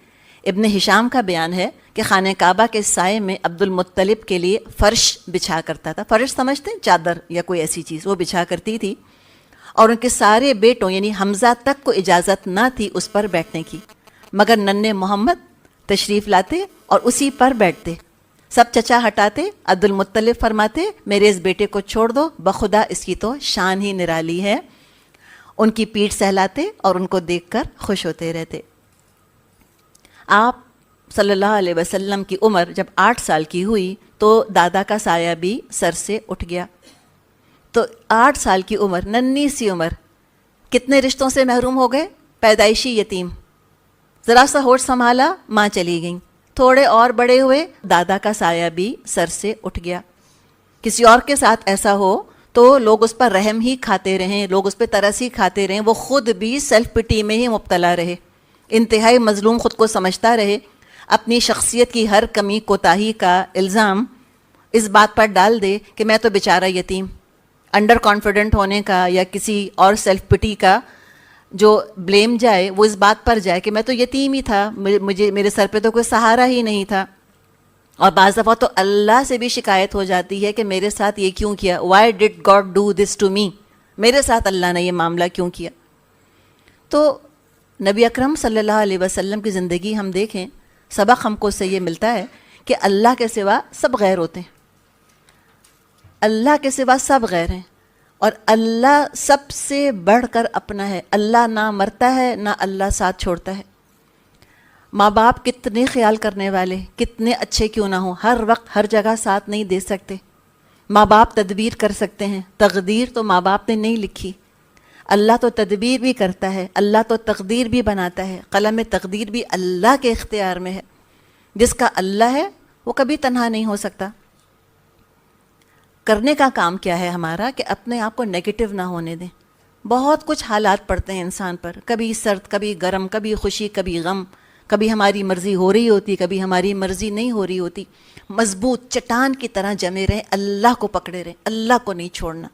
ابن ہشام کا بیان ہے کہ خانہ کعبہ کے سائے میں عبد المطلب کے لیے فرش بچھا کرتا تھا. فرش سمجھتے ہیں, چادر یا کوئی ایسی چیز, وہ بچھا کرتی تھی. اور ان کے سارے بیٹوں یعنی حمزہ تک کو اجازت نہ تھی اس پر بیٹھنے کی, مگر ننھے محمد تشریف لاتے اور اسی پر بیٹھتے. سب چچا ہٹاتے. عبد المطلب فرماتے, میرے اس بیٹے کو چھوڑ دو, بخدا اس کی تو شان ہی نرالی ہے. ان کی پیٹھ سہلاتے اور ان کو دیکھ کر خوش ہوتے رہتے. آپ صلی اللہ علیہ وسلم کی عمر جب 8 سال کی ہوئی تو دادا کا سایہ بھی سر سے اٹھ گیا. تو 8 سال کی عمر, ننھی سی عمر, کتنے رشتوں سے محروم ہو گئے. پیدائشی یتیم, ذرا سا ہوش سنبھالا, ماں چلی گئیں. تھوڑے اور بڑے ہوئے, دادا کا سایہ بھی سر سے اٹھ گیا. کسی اور کے ساتھ ایسا ہو تو لوگ اس پر رحم ہی کھاتے رہیں, لوگ اس پہ ترس ہی کھاتے رہیں, وہ خود بھی سیلف پٹی میں ہی مبتلا رہے, انتہائی مظلوم خود کو سمجھتا رہے, اپنی شخصیت کی ہر کمی کوتاہی کا الزام اس بات پر ڈال دے کہ میں تو بیچارہ یتیم. انڈر کانفیڈنٹ ہونے کا یا کسی اور سیلف پٹی کا جو بلیم جائے وہ اس بات پر جائے کہ میں تو یتیم ہی تھا, میرے سر پہ تو کوئی سہارا ہی نہیں تھا. اور بعض دفعہ تو اللہ سے بھی شکایت ہو جاتی ہے کہ میرے ساتھ یہ کیوں کیا, why did God do this to me, میرے ساتھ اللہ نے یہ معاملہ کیوں کیا. تو نبی اکرم صلی اللہ علیہ وسلم کی زندگی ہم دیکھیں, سبق ہم کو اس سے یہ ملتا ہے کہ اللہ کے سوا سب غیر ہوتے ہیں. اللہ کے سوا سب غیر ہیں, اور اللہ سب سے بڑھ کر اپنا ہے. اللہ نہ مرتا ہے نہ اللہ ساتھ چھوڑتا ہے. ماں باپ کتنے خیال کرنے والے, کتنے اچھے کیوں نہ ہوں, ہر وقت ہر جگہ ساتھ نہیں دے سکتے. ماں باپ تدبیر کر سکتے ہیں, تقدیر تو ماں باپ نے نہیں لکھی. اللہ تو تدبیر بھی کرتا ہے, اللہ تو تقدیر بھی بناتا ہے. قلم تقدیر بھی اللہ کے اختیار میں ہے. جس کا اللہ ہے وہ کبھی تنہا نہیں ہو سکتا. کرنے کا کام کیا ہے ہمارا کہ اپنے آپ کو نیگیٹو نہ ہونے دیں. بہت کچھ حالات پڑتے ہیں انسان پر, کبھی سرد, کبھی گرم, کبھی خوشی, کبھی غم, کبھی ہماری مرضی ہو رہی ہوتی, کبھی ہماری مرضی نہیں ہو رہی ہوتی. مضبوط چٹان کی طرح جمے رہیں, اللہ کو پکڑے رہیں, اللہ کو نہیں چھوڑنا.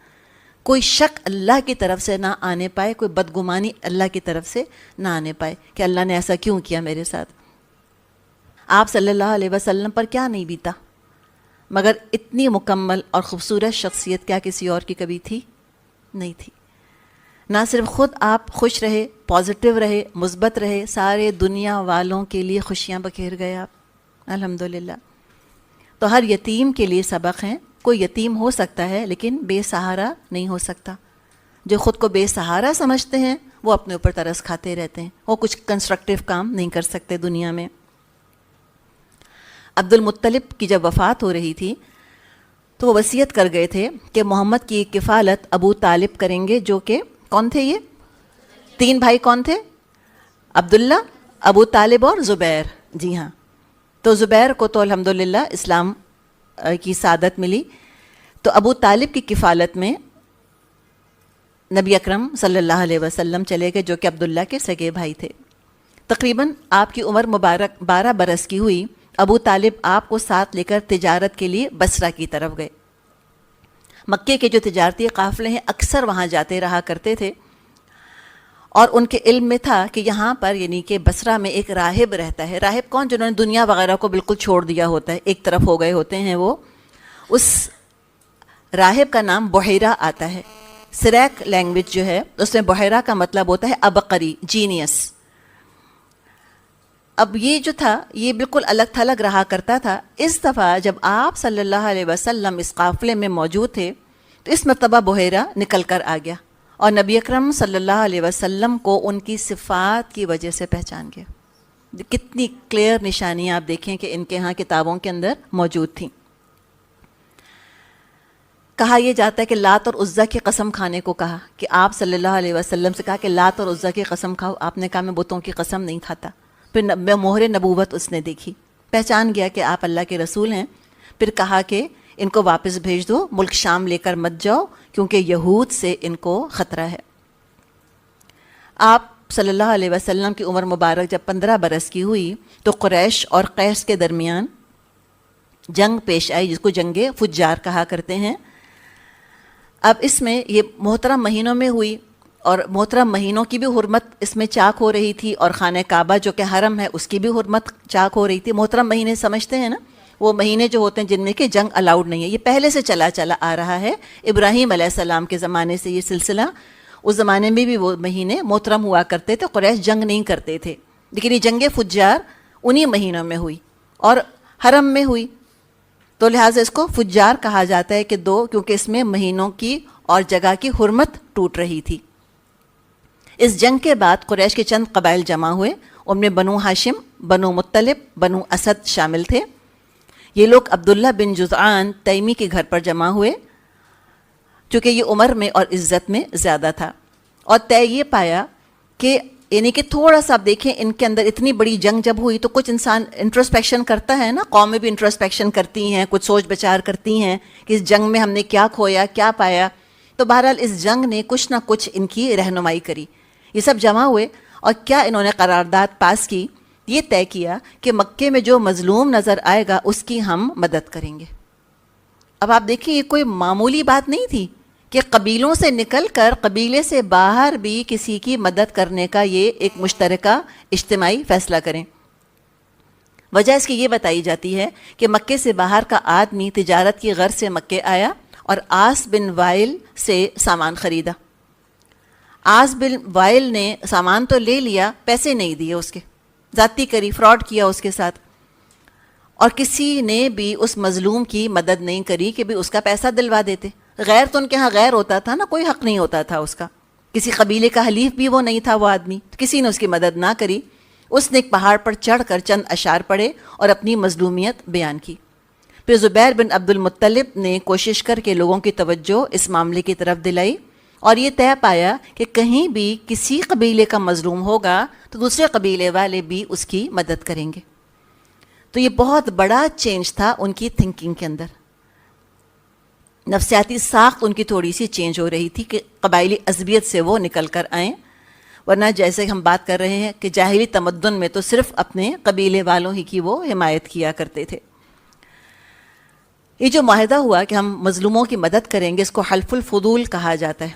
کوئی شک اللہ کی طرف سے نہ آنے پائے, کوئی بدگمانی اللہ کی طرف سے نہ آنے پائے کہ اللہ نے ایسا کیوں کیا میرے ساتھ. آپ صلی اللہ علیہ وسلم پر کیا نہیں بیتا, مگر اتنی مکمل اور خوبصورت شخصیت کیا کسی اور کی کبھی تھی؟ نہیں تھی. نہ صرف خود آپ خوش رہے, پازیٹیو رہے, مثبت رہے, سارے دنیا والوں کے لیے خوشیاں بکھیر گئے آپ, الحمدللہ. تو ہر یتیم کے لیے سبق ہیں. کوئی یتیم ہو سکتا ہے لیکن بے سہارا نہیں ہو سکتا. جو خود کو بے سہارا سمجھتے ہیں وہ اپنے اوپر ترس کھاتے رہتے ہیں, وہ کچھ کنسٹرکٹیو کام نہیں کر سکتے دنیا میں. عبد المطلب کی جب وفات ہو رہی تھی تو وہ وصیت کر گئے تھے کہ محمد کی کفالت ابو طالب کریں گے، جو کہ کون تھے؟ یہ 3 بھائی کون تھے؟ عبداللہ، ابو طالب اور زبیر. جی ہاں، تو زبیر کو تو الحمدللہ اسلام کی سعادت ملی. تو ابو طالب کی کفالت میں نبی اکرم صلی اللہ علیہ وسلم چلے گئے، جو کہ عبداللہ کے سگے بھائی تھے. تقریباً آپ کی عمر مبارک 12 برس کی ہوئی. ابو طالب آپ کو ساتھ لے کر تجارت کے لیے بصرہ کی طرف گئے. مکے کے جو تجارتی قافلے ہیں اکثر وہاں جاتے رہا کرتے تھے، اور ان کے علم میں تھا کہ یہاں پر یعنی کہ بصرہ میں ایک راہب رہتا ہے. راہب کون؟ جنہوں نے دنیا وغیرہ کو بالکل چھوڑ دیا ہوتا ہے، ایک طرف ہو گئے ہوتے ہیں. وہ اس راہب کا نام بحیرہ آتا ہے. سریک لینگویج جو ہے اس میں بحیرہ کا مطلب ہوتا ہے عبقری، جینیس. اب یہ جو تھا یہ بالکل الگ تھلگ رہا کرتا تھا. اس دفعہ جب آپ صلی اللہ علیہ وسلم اس قافلے میں موجود تھے تو اس مرتبہ بحیرہ نکل کر آ گیا، اور نبی اکرم صلی اللہ علیہ وسلم کو ان کی صفات کی وجہ سے پہچان گیا. کتنی کلیئر نشانیاں آپ دیکھیں کہ ان کے ہاں کتابوں کے اندر موجود تھیں. کہا یہ جاتا ہے کہ لات اور عزیٰ کی قسم کھانے کو کہا، کہ آپ صلی اللہ علیہ وسلم سے کہا کہ لات اور عزیٰ کی قسم کھاؤ. آپ نے کہا میں بتوں کی قسم نہیں کھاتا. پھر مہر نبوت اس نے دیکھی، پہچان گیا کہ آپ اللہ کے رسول ہیں. پھر کہا کہ ان کو واپس بھیج دو، ملک شام لے کر مت جاؤ، کیونکہ یہود سے ان کو خطرہ ہے. آپ صلی اللہ علیہ وسلم کی عمر مبارک جب 15 برس کی ہوئی تو قریش اور قیس کے درمیان جنگ پیش آئی، جس کو جنگ فجار کہا کرتے ہیں. اب اس میں یہ محترم مہینوں میں ہوئی، اور محترم مہینوں کی بھی حرمت اس میں چاک ہو رہی تھی، اور خانہ کعبہ جو کہ حرم ہے اس کی بھی حرمت چاک ہو رہی تھی. محترم مہینے سمجھتے ہیں نا، وہ مہینے جو ہوتے ہیں جن میں کہ جنگ الاؤڈ نہیں ہے. یہ پہلے سے چلا آ رہا ہے. ابراہیم علیہ السلام کے زمانے سے یہ سلسلہ، اس زمانے میں بھی وہ مہینے محترم ہوا کرتے تھے. قریش جنگ نہیں کرتے تھے، لیکن یہ جنگ فجار انہی مہینوں میں ہوئی اور حرم میں ہوئی، تو لہٰذا اس کو فجار کہا جاتا ہے. کہ کیونکہ اس میں مہینوں کی اور جگہ کی حرمت ٹوٹ رہی تھی. اس جنگ کے بعد قریش کے چند قبائل جمع ہوئے. ان میں بنو ہاشم، بنو مطلب، بنو اسد شامل تھے. یہ لوگ عبداللہ بن جذعان تیمی کے گھر پر جمع ہوئے، چونکہ یہ عمر میں اور عزت میں زیادہ تھا. اور طے یہ پایا کہ یعنی کہ تھوڑا سا آپ دیکھیں ان کے اندر اتنی بڑی جنگ جب ہوئی تو کچھ انسان انٹروسپیکشن کرتا ہے نا، قومیں بھی انٹروسپیکشن کرتی ہیں، کچھ سوچ بچار کرتی ہیں کہ اس جنگ میں ہم نے کیا کھویا، کیا پایا. تو بہرحال اس جنگ نے کچھ نہ کچھ ان کی رہنمائی کری. یہ سب جمع ہوئے اور کیا انہوں نے قرارداد پاس کی، یہ طے کیا کہ مکے میں جو مظلوم نظر آئے گا اس کی ہم مدد کریں گے. اب آپ دیکھیں یہ کوئی معمولی بات نہیں تھی کہ قبیلوں سے نکل کر قبیلے سے باہر بھی کسی کی مدد کرنے کا یہ ایک مشترکہ اجتماعی فیصلہ کریں. وجہ اس کی یہ بتائی جاتی ہے کہ مکے سے باہر کا آدمی تجارت کی غرض سے مکے آیا اور آس بن وائل سے سامان خریدا. آس بن وائل نے سامان تو لے لیا، پیسے نہیں دیے، اس کے ذاتی کری، فراڈ کیا اس کے ساتھ. اور کسی نے بھی اس مظلوم کی مدد نہیں کری کہ بھی اس کا پیسہ دلوا دیتے. غیر تو ان کے ہاں غیر ہوتا تھا نا، کوئی حق نہیں ہوتا تھا اس کا. کسی قبیلے کا حلیف بھی وہ نہیں تھا وہ آدمی، کسی نے اس کی مدد نہ کری. اس نے ایک پہاڑ پر چڑھ کر چند اشعار پڑھے اور اپنی مظلومیت بیان کی. پھر زبیر بن عبد المطلب نے کوشش کر کے لوگوں کی توجہ اس معاملے کی طرف دلائی اور یہ طے پایا کہ کہیں بھی کسی قبیلے کا مظلوم ہوگا تو دوسرے قبیلے والے بھی اس کی مدد کریں گے. تو یہ بہت بڑا چینج تھا ان کی تھنکنگ کے اندر. نفسیاتی ساخت ان کی تھوڑی سی چینج ہو رہی تھی کہ قبائلی عصبیت سے وہ نکل کر آئیں، ورنہ جیسے ہم بات کر رہے ہیں کہ جاہلی تمدن میں تو صرف اپنے قبیلے والوں ہی کی وہ حمایت کیا کرتے تھے. یہ جو معاہدہ ہوا کہ ہم مظلوموں کی مدد کریں گے، اس کو حلف الفضول کہا جاتا ہے.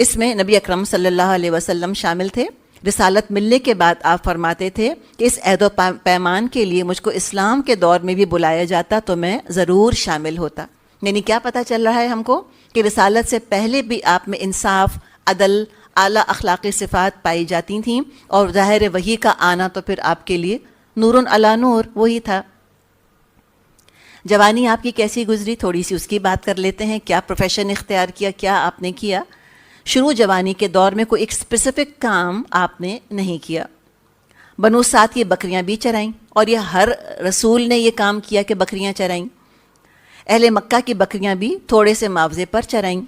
اس میں نبی اکرم صلی اللہ علیہ وسلم شامل تھے. رسالت ملنے کے بعد آپ فرماتے تھے کہ اس عہد و پیمان کے لیے مجھ کو اسلام کے دور میں بھی بلایا جاتا تو میں ضرور شامل ہوتا. یعنی کیا پتہ چل رہا ہے ہم کو کہ رسالت سے پہلے بھی آپ میں انصاف، عدل، اعلیٰ اخلاقی صفات پائی جاتی تھیں، اور ظاہر وحی کا آنا تو پھر آپ کے لیے نور علی نور وہی تھا. جوانی آپ کی کیسی گزری، تھوڑی سی اس کی بات کر لیتے ہیں. کیا پروفیشن اختیار کیا، کیا آپ نے کیا؟ شروع جوانی کے دور میں کوئی ایک اسپیسیفک کام آپ نے نہیں کیا. بنو سعد کی بکریاں بھی چرائیں، اور یہ ہر رسول نے یہ کام کیا کہ بکریاں چرائیں. اہل مکہ کی بکریاں بھی تھوڑے سے معاوضے پر چرائیں۔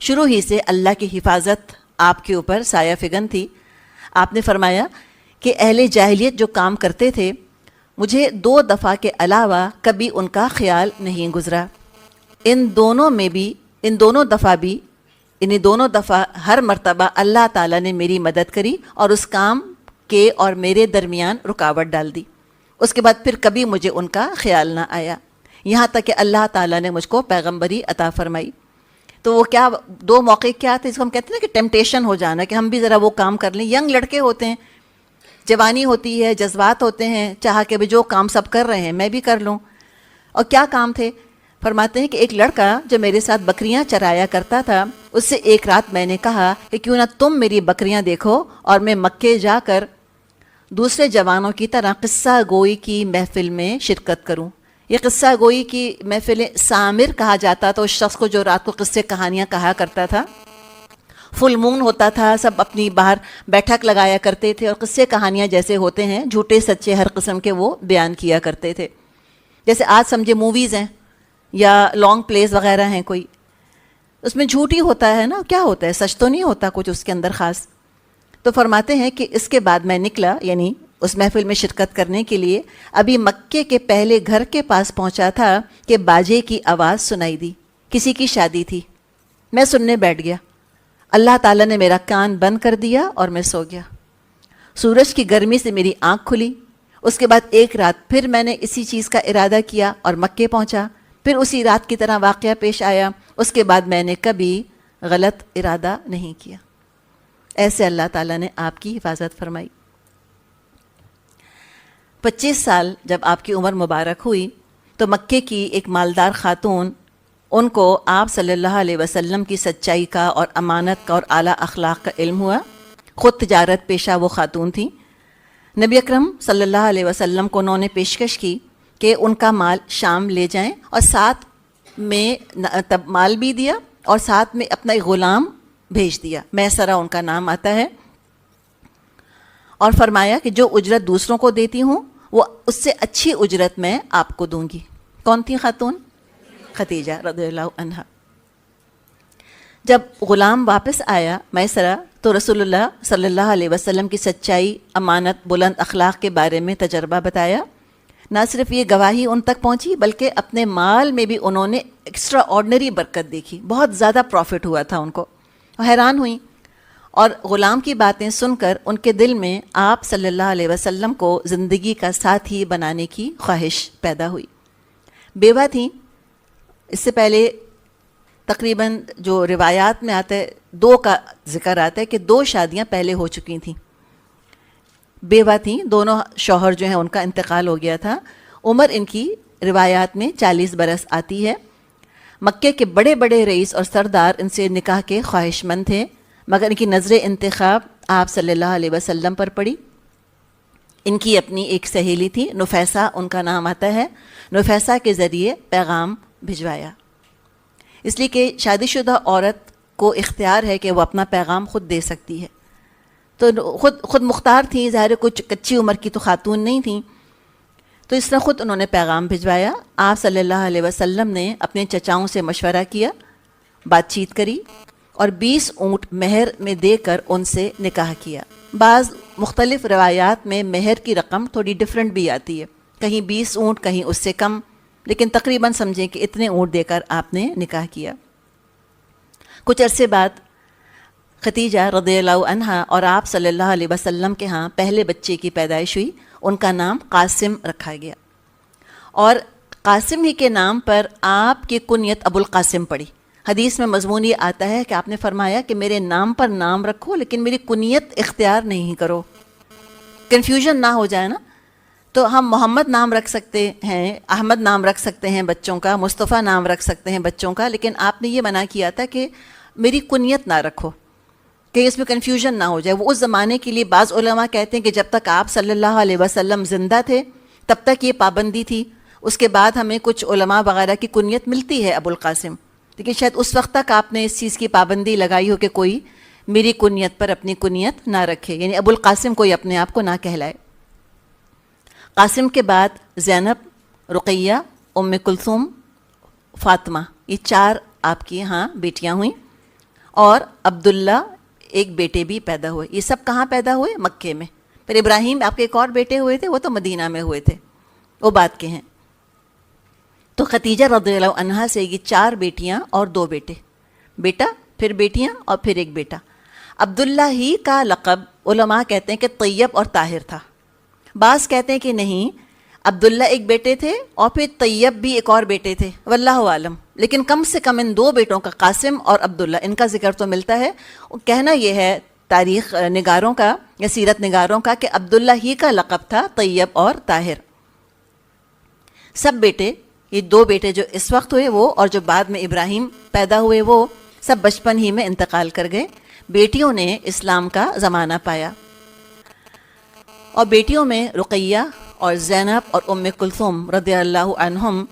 شروع ہی سے اللہ کی حفاظت آپ کے اوپر سایہ فگن تھی۔ آپ نے فرمایا کہ اہل جاہلیت جو کام کرتے تھے مجھے 2 دفعہ کے علاوہ کبھی ان کا خیال نہیں گزرا۔ ان دونوں دفعہ ہر مرتبہ اللہ تعالیٰ نے میری مدد کری اور اس کام کے اور میرے درمیان رکاوٹ ڈال دی۔ اس کے بعد پھر کبھی مجھے ان کا خیال نہ آیا، یہاں تک کہ اللہ تعالیٰ نے مجھ کو پیغمبری عطا فرمائی۔ تو وہ 2 موقع کیا تھے، اس کو ہم کہتے ہیں نا کہ ٹیمپٹیشن ہو جانا، کہ ہم بھی ذرا وہ کام کر لیں۔ ینگ لڑکے ہوتے ہیں، جوانی ہوتی ہے، جذبات ہوتے ہیں، چاہا کہ جو کام سب کر رہے ہیں میں بھی کر لوں۔ اور کیا کام تھے؟ فرماتے ہیں کہ ایک لڑکا جو میرے ساتھ بکریاں چرایا کرتا تھا، اس سے ایک رات میں نے کہا کہ کیوں نہ تم میری بکریاں دیکھو اور میں مکے جا کر دوسرے جوانوں کی طرح قصہ گوئی کی محفل میں شرکت کروں۔ یہ قصہ گوئی کی محفل سامر کہا جاتا تھا اس شخص کو جو رات کو قصے کہانیاں کہا کرتا تھا۔ فل مون ہوتا تھا، سب اپنی باہر بیٹھک لگایا کرتے تھے اور قصے کہانیاں جیسے ہوتے ہیں جھوٹے سچے ہر قسم کے وہ بیان کیا کرتے تھے۔ جیسے آج سمجھے موویز ہیں یا لانگ پلیز وغیرہ ہیں کوئی، اس میں جھوٹ ہی ہوتا ہے نا، کیا ہوتا ہے، سچ تو نہیں ہوتا کچھ اس کے اندر خاص۔ تو فرماتے ہیں کہ اس کے بعد میں نکلا، یعنی اس محفل میں شرکت کرنے کے لیے، ابھی مکے کے پہلے گھر کے پاس پہنچا تھا کہ باجے کی آواز سنائی دی، کسی کی شادی تھی۔ میں سننے بیٹھ گیا، اللہ تعالیٰ نے میرا کان بند کر دیا اور میں سو گیا۔ سورج کی گرمی سے میری آنکھ کھلی۔ اس کے بعد ایک رات پھر میں نے اسی چیز کا ارادہ کیا اور مکے پہنچا، پھر اسی رات کی طرح واقعہ پیش آیا۔ اس کے بعد میں نے کبھی غلط ارادہ نہیں کیا۔ ایسے اللہ تعالیٰ نے آپ کی حفاظت فرمائی۔ 25 سال جب آپ کی عمر مبارک ہوئی تو مکے کی ایک مالدار خاتون، ان کو آپ صلی اللہ علیہ وسلم کی سچائی کا اور امانت کا اور اعلیٰ اخلاق کا علم ہوا۔ خود تجارت پیشہ وہ خاتون تھیں۔ نبی اکرم صلی اللہ علیہ وسلم کو انہوں نے پیشکش کی کہ ان کا مال شام لے جائیں، اور ساتھ میں تب مال بھی دیا اور ساتھ میں اپنا ایک غلام بھیج دیا، میسرہ ان کا نام آتا ہے، اور فرمایا کہ جو اجرت دوسروں کو دیتی ہوں وہ اس سے اچھی اجرت میں آپ کو دوں گی۔ کون تھی خاتون؟ خدیجہ رضی اللہ عنہا۔ جب غلام واپس آیا میسرہ تو رسول اللہ صلی اللہ علیہ وسلم کی سچائی، امانت، بلند اخلاق کے بارے میں تجربہ بتایا۔ نہ صرف یہ گواہی ان تک پہنچی بلکہ اپنے مال میں بھی انہوں نے ایکسٹرا آرڈنری برکت دیکھی، بہت زیادہ پروفٹ ہوا تھا ان کو، حیران ہوئیں۔ اور غلام کی باتیں سن کر ان کے دل میں آپ صلی اللہ علیہ وسلم کو زندگی کا ساتھی بنانے کی خواہش پیدا ہوئی۔ بیوہ تھیں، اس سے پہلے تقریباً جو روایات میں آتا ہے 2 کا ذکر آتا ہے کہ 2 شادیاں پہلے ہو چکی تھیں۔ بیوہ تھیں، دونوں شوہر جو ہیں ان کا انتقال ہو گیا تھا۔ عمر ان کی روایات میں 40 برس آتی ہے۔ مکے کے بڑے بڑے رئیس اور سردار ان سے نکاح کے خواہش مند تھے، مگر ان کی نظر انتخاب آپ صلی اللہ علیہ وسلم پر پڑی۔ ان کی اپنی ایک سہیلی تھی، نفیسہ ان کا نام آتا ہے، نفیسہ کے ذریعے پیغام بھجوایا، اس لیے کہ شادی شدہ عورت کو اختیار ہے کہ وہ اپنا پیغام خود دے سکتی ہے۔ تو خود مختار تھیں، ظاہر کچھ کچی عمر کی تو خاتون نہیں تھیں، تو اس طرح خود انہوں نے پیغام بھجوایا۔ آپ صلی اللہ علیہ وسلم نے اپنے چچاؤں سے مشورہ کیا، بات چیت کری اور 20 اونٹ مہر میں دے کر ان سے نکاح کیا۔ بعض مختلف روایات میں مہر کی رقم تھوڑی ڈیفرنٹ بھی آتی ہے، کہیں 20 اونٹ کہیں اس سے کم، لیکن تقریباً سمجھیں کہ اتنے اونٹ دے کر آپ نے نکاح کیا۔ کچھ عرصے بعد خدیجہ رضی اللہ عنہا اور آپ صلی اللہ علیہ وسلم کے ہاں پہلے بچے کی پیدائش ہوئی۔ ان کا نام قاسم رکھا گیا، اور قاسم ہی کے نام پر آپ کی کنیت ابو القاسم پڑی۔ حدیث میں مضمون یہ آتا ہے کہ آپ نے فرمایا کہ میرے نام پر نام رکھو لیکن میری کنیت اختیار نہیں کرو، کنفیوژن نہ ہو جائے نا۔ تو ہم محمد نام رکھ سکتے ہیں، احمد نام رکھ سکتے ہیں بچوں کا، مصطفیٰ نام رکھ سکتے ہیں بچوں کا، لیکن آپ نے یہ منع کیا تھا کہ میری کنیت نہ رکھو کہ اس میں کنفیوژن نہ ہو جائے۔ وہ اس زمانے کے لیے بعض علماء کہتے ہیں کہ جب تک آپ صلی اللہ علیہ وسلم زندہ تھے تب تک یہ پابندی تھی، اس کے بعد ہمیں کچھ علماء وغیرہ کی کنیت ملتی ہے ابو القاسم، لیکن شاید اس وقت تک آپ نے اس چیز کی پابندی لگائی ہو کہ کوئی میری کنیت پر اپنی کنیت نہ رکھے، یعنی ابو القاسم کوئی اپنے آپ کو نہ کہلائے۔ قاسم کے بعد زینب، رقیہ، ام کلثوم، فاطمہ، یہ 4 آپ کی یہاں بیٹیاں ہوئیں، اور عبداللہ ایک بیٹے بھی پیدا ہوئے۔ یہ سب کہاں پیدا ہوئے؟ مکے میں۔ پھر ابراہیم آپ کے ایک اور بیٹے ہوئے تھے، وہ تو مدینہ میں ہوئے تھے، وہ بات کے ہیں۔ تو ختیجہ رضی اللہ عنہا سے یہ 4 بیٹیاں اور 2 بیٹے، بیٹا پھر بیٹیاں اور پھر ایک بیٹا۔ عبداللہ ہی کا لقب علماء کہتے ہیں کہ طیب اور طاہر تھا، بعض کہتے ہیں کہ نہیں، عبداللہ ایک بیٹے تھے اور پھر طیب بھی ایک اور بیٹے تھے، واللہ عالم، لیکن کم سے کم ان 2 بیٹوں کا، قاسم اور عبداللہ، ان کا ذکر تو ملتا ہے۔ کہنا یہ ہے تاریخ نگاروں کا یا سیرت نگاروں کا کہ عبداللہ ہی کا لقب تھا طیب اور طاہر۔ سب بیٹے، یہ 2 بیٹے جو اس وقت ہوئے وہ، اور جو بعد میں ابراہیم پیدا ہوئے وہ، سب بچپن ہی میں انتقال کر گئے۔ بیٹیوں نے اسلام کا زمانہ پایا، اور بیٹیوں میں رقیہ اور زینب اور ام کلثوم رضی اللہ عنہم،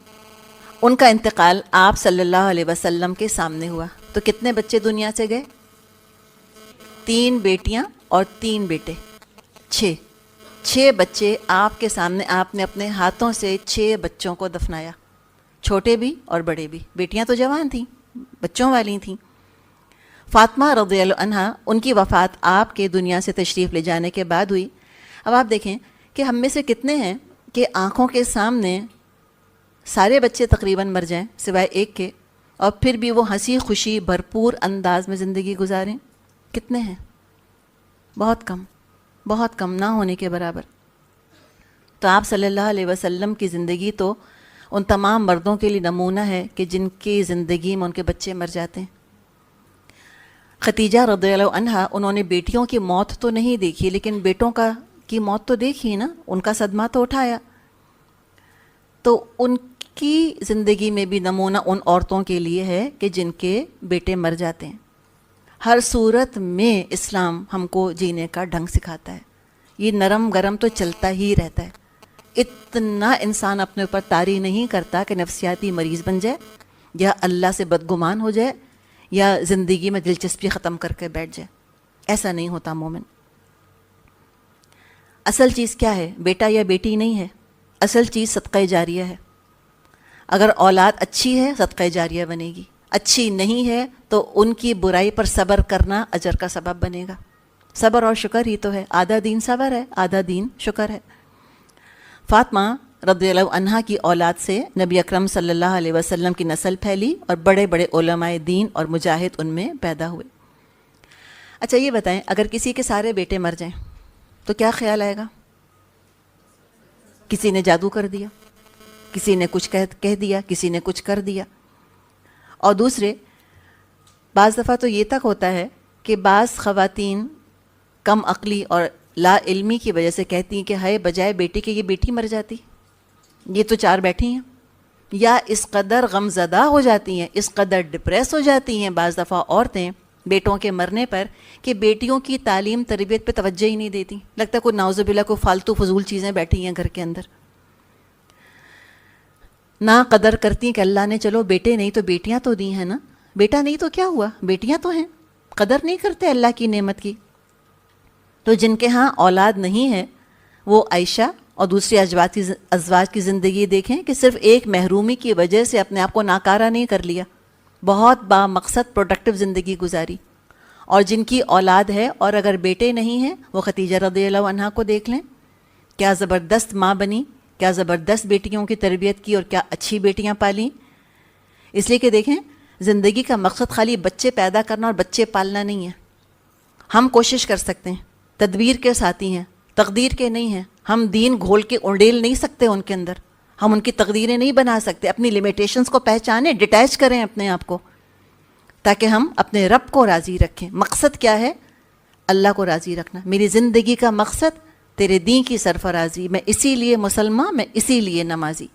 ان کا انتقال آپ صلی اللہ علیہ وسلم کے سامنے ہوا۔ تو کتنے بچے دنیا سے گئے؟ 3 بیٹیاں اور 3 بیٹے، 6 بچے آپ کے سامنے، آپ نے اپنے ہاتھوں سے 6 بچوں کو دفنایا، چھوٹے بھی اور بڑے بھی۔ بیٹیاں تو جوان تھیں، بچوں والی تھیں۔ فاطمہ رضی اللہ عنہا، ان کی وفات آپ کے دنیا سے تشریف لے جانے کے بعد ہوئی۔ اب آپ دیکھیں کہ ہم میں سے کتنے ہیں کہ آنکھوں کے سامنے سارے بچے تقریباً مر جائیں سوائے ایک کے، اور پھر بھی وہ ہنسی خوشی بھرپور انداز میں زندگی گزاریں؟ کتنے ہیں؟ بہت کم، بہت کم، نہ ہونے کے برابر۔ تو آپ صلی اللہ علیہ وسلم کی زندگی تو ان تمام مردوں کے لیے نمونہ ہے کہ جن کی زندگی میں ان کے بچے مر جاتے ہیں۔ ختیجہ رضی اللہ عنہا، انہوں نے بیٹیوں کی موت تو نہیں دیکھی، لیکن بیٹوں کی موت تو دیکھی نا، ان کا صدمہ تو اٹھایا۔ تو ان کی زندگی میں بھی نمونہ ان عورتوں کے لیے ہے کہ جن کے بیٹے مر جاتے ہیں۔ ہر صورت میں اسلام ہم کو جینے کا ڈھنگ سکھاتا ہے، یہ نرم گرم تو چلتا ہی رہتا ہے۔ اتنا انسان اپنے اوپر طاری نہیں کرتا کہ نفسیاتی مریض بن جائے، یا اللہ سے بدگمان ہو جائے، یا زندگی میں دلچسپی ختم کر کے بیٹھ جائے۔ ایسا نہیں ہوتا مومن۔ اصل چیز کیا ہے؟ بیٹا یا بیٹی نہیں ہے، اصل چیز صدقہ جاریہ ہے۔ اگر اولاد اچھی ہے صدقہ جاریہ بنے گی، اچھی نہیں ہے تو ان کی برائی پر صبر کرنا اجر کا سبب بنے گا۔ صبر اور شکر ہی تو ہے، آدھا دین صبر ہے، آدھا دین شکر ہے۔ فاطمہ رضی اللہ عنہا کی اولاد سے نبی اکرم صلی اللہ علیہ وسلم کی نسل پھیلی، اور بڑے بڑے علماء دین اور مجاہد ان میں پیدا ہوئے۔ اچھا یہ بتائیں، اگر کسی کے سارے بیٹے مر جائیں تو کیا خیال آئے گا؟ کسی نے جادو کر دیا، کسی نے کچھ کہہ دیا، کسی نے کچھ کر دیا۔ اور دوسرے، بعض دفعہ تو یہ تک ہوتا ہے کہ بعض خواتین کم عقلی اور لا علمی کی وجہ سے کہتی ہیں کہ ہائے بجائے بیٹی کے یہ بیٹی مر جاتی، یہ تو 4 بیٹھی ہیں، یا اس قدر غم زدہ ہو جاتی ہیں، اس قدر ڈپریس ہو جاتی ہیں بعض دفعہ عورتیں بیٹوں کے مرنے پر کہ بیٹیوں کی تعلیم تربیت پہ توجہ ہی نہیں دیتی، لگتا ہے کوئی نعوذ باللہ کوئی فالتو فضول چیزیں بیٹھی ہیں گھر کے اندر، نہ قدر کرتی ہیں کہ اللہ نے چلو بیٹے نہیں تو بیٹیاں تو دی ہیں نا، بیٹا نہیں تو کیا ہوا، بیٹیاں تو ہیں، قدر نہیں کرتے اللہ کی نعمت کی۔ تو جن کے ہاں اولاد نہیں ہے وہ عائشہ اور دوسری ازواج کی زندگی دیکھیں کہ صرف ایک محرومی کی وجہ سے اپنے آپ کو ناکارہ نہیں کر لیا، بہت با مقصد پروڈکٹیو زندگی گزاری۔ اور جن کی اولاد ہے اور اگر بیٹے نہیں ہیں، وہ ختیجہ رضی اللہ عنہا کو دیکھ لیں، کیا زبردست ماں بنی، کیا زبردست بیٹیوں کی تربیت کی، اور کیا اچھی بیٹیاں پالیں۔ اس لیے کہ دیکھیں، زندگی کا مقصد خالی بچے پیدا کرنا اور بچے پالنا نہیں ہے۔ ہم کوشش کر سکتے ہیں، تدبیر کے ساتھی ہیں، تقدیر کے نہیں ہیں۔ ہم دین گھول کے اونڈیل نہیں سکتے ان کے اندر، ہم ان کی تقدیریں نہیں بنا سکتے۔ اپنی لیمیٹیشنز کو پہچانیں، ڈیٹیچ کریں اپنے آپ کو، تاکہ ہم اپنے رب کو راضی رکھیں۔ مقصد کیا ہے؟ اللہ کو راضی رکھنا۔ میری زندگی کا مقصد تیرے دین کی سرفرازی، میں اسی لیے مسلمان، میں اسی لیے نمازی۔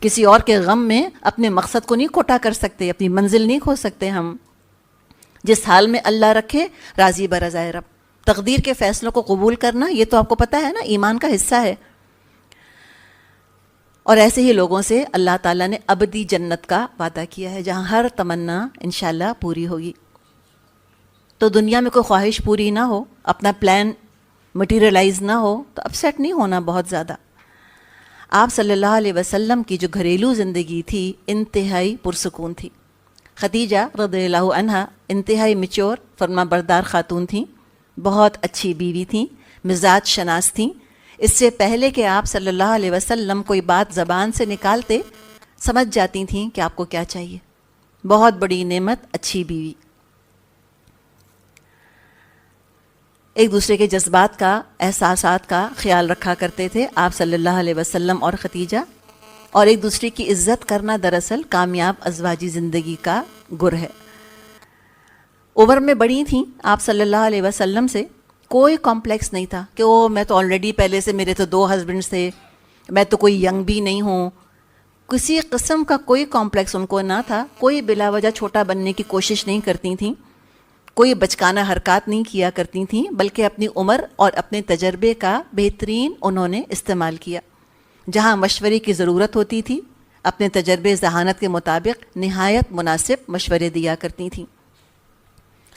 کسی اور کے غم میں اپنے مقصد کو نہیں کھوٹا کر سکتے، اپنی منزل نہیں کھو سکتے ہم۔ جس حال میں اللہ رکھے راضی برضائے رب۔ تقدیر کے فیصلوں کو قبول کرنا، یہ تو آپ کو پتہ ہے نا، ایمان کا حصہ ہے۔ اور ایسے ہی لوگوں سے اللہ تعالیٰ نے ابدی جنت کا وعدہ کیا ہے، جہاں ہر تمنا انشاءاللہ پوری ہوگی۔ تو دنیا میں کوئی خواہش پوری نہ ہو، اپنا پلان مٹیریلائز نہ ہو تو اپسیٹ نہیں ہونا بہت زیادہ۔ آپ صلی اللہ علیہ وسلم کی جو گھریلو زندگی تھی انتہائی پرسکون تھی. خدیجہ رضی اللہ عنہا انتہائی میچور فرما بردار خاتون تھیں، بہت اچھی بیوی تھیں، مزاج شناس تھیں. اس سے پہلے کہ آپ صلی اللہ علیہ وسلم کوئی بات زبان سے نکالتے سمجھ جاتی تھیں کہ آپ کو کیا چاہیے. بہت بڑی نعمت اچھی بیوی. ایک دوسرے کے جذبات کا، احساسات کا خیال رکھا کرتے تھے آپ صلی اللہ علیہ وسلم اور خدیجہ، اور ایک دوسرے کی عزت کرنا دراصل کامیاب ازواجی زندگی کا گر ہے. عمر میں بڑی تھیں آپ صلی اللہ علیہ وسلم سے، کوئی کمپلیکس نہیں تھا کہ میں تو آلریڈی پہلے سے میرے تو 2 ہسبینڈس تھے، میں تو کوئی ینگ بھی نہیں ہوں. کسی قسم کا کوئی کمپلیکس ان کو نہ تھا. کوئی بلا وجہ چھوٹا بننے کی کوشش نہیں کرتی تھیں، کوئی بچکانہ حرکات نہیں کیا کرتی تھیں، بلکہ اپنی عمر اور اپنے تجربے کا بہترین انہوں نے استعمال کیا. جہاں مشورے کی ضرورت ہوتی تھی اپنے تجربے ذہانت کے مطابق نہایت مناسب مشورے دیا کرتی تھیں.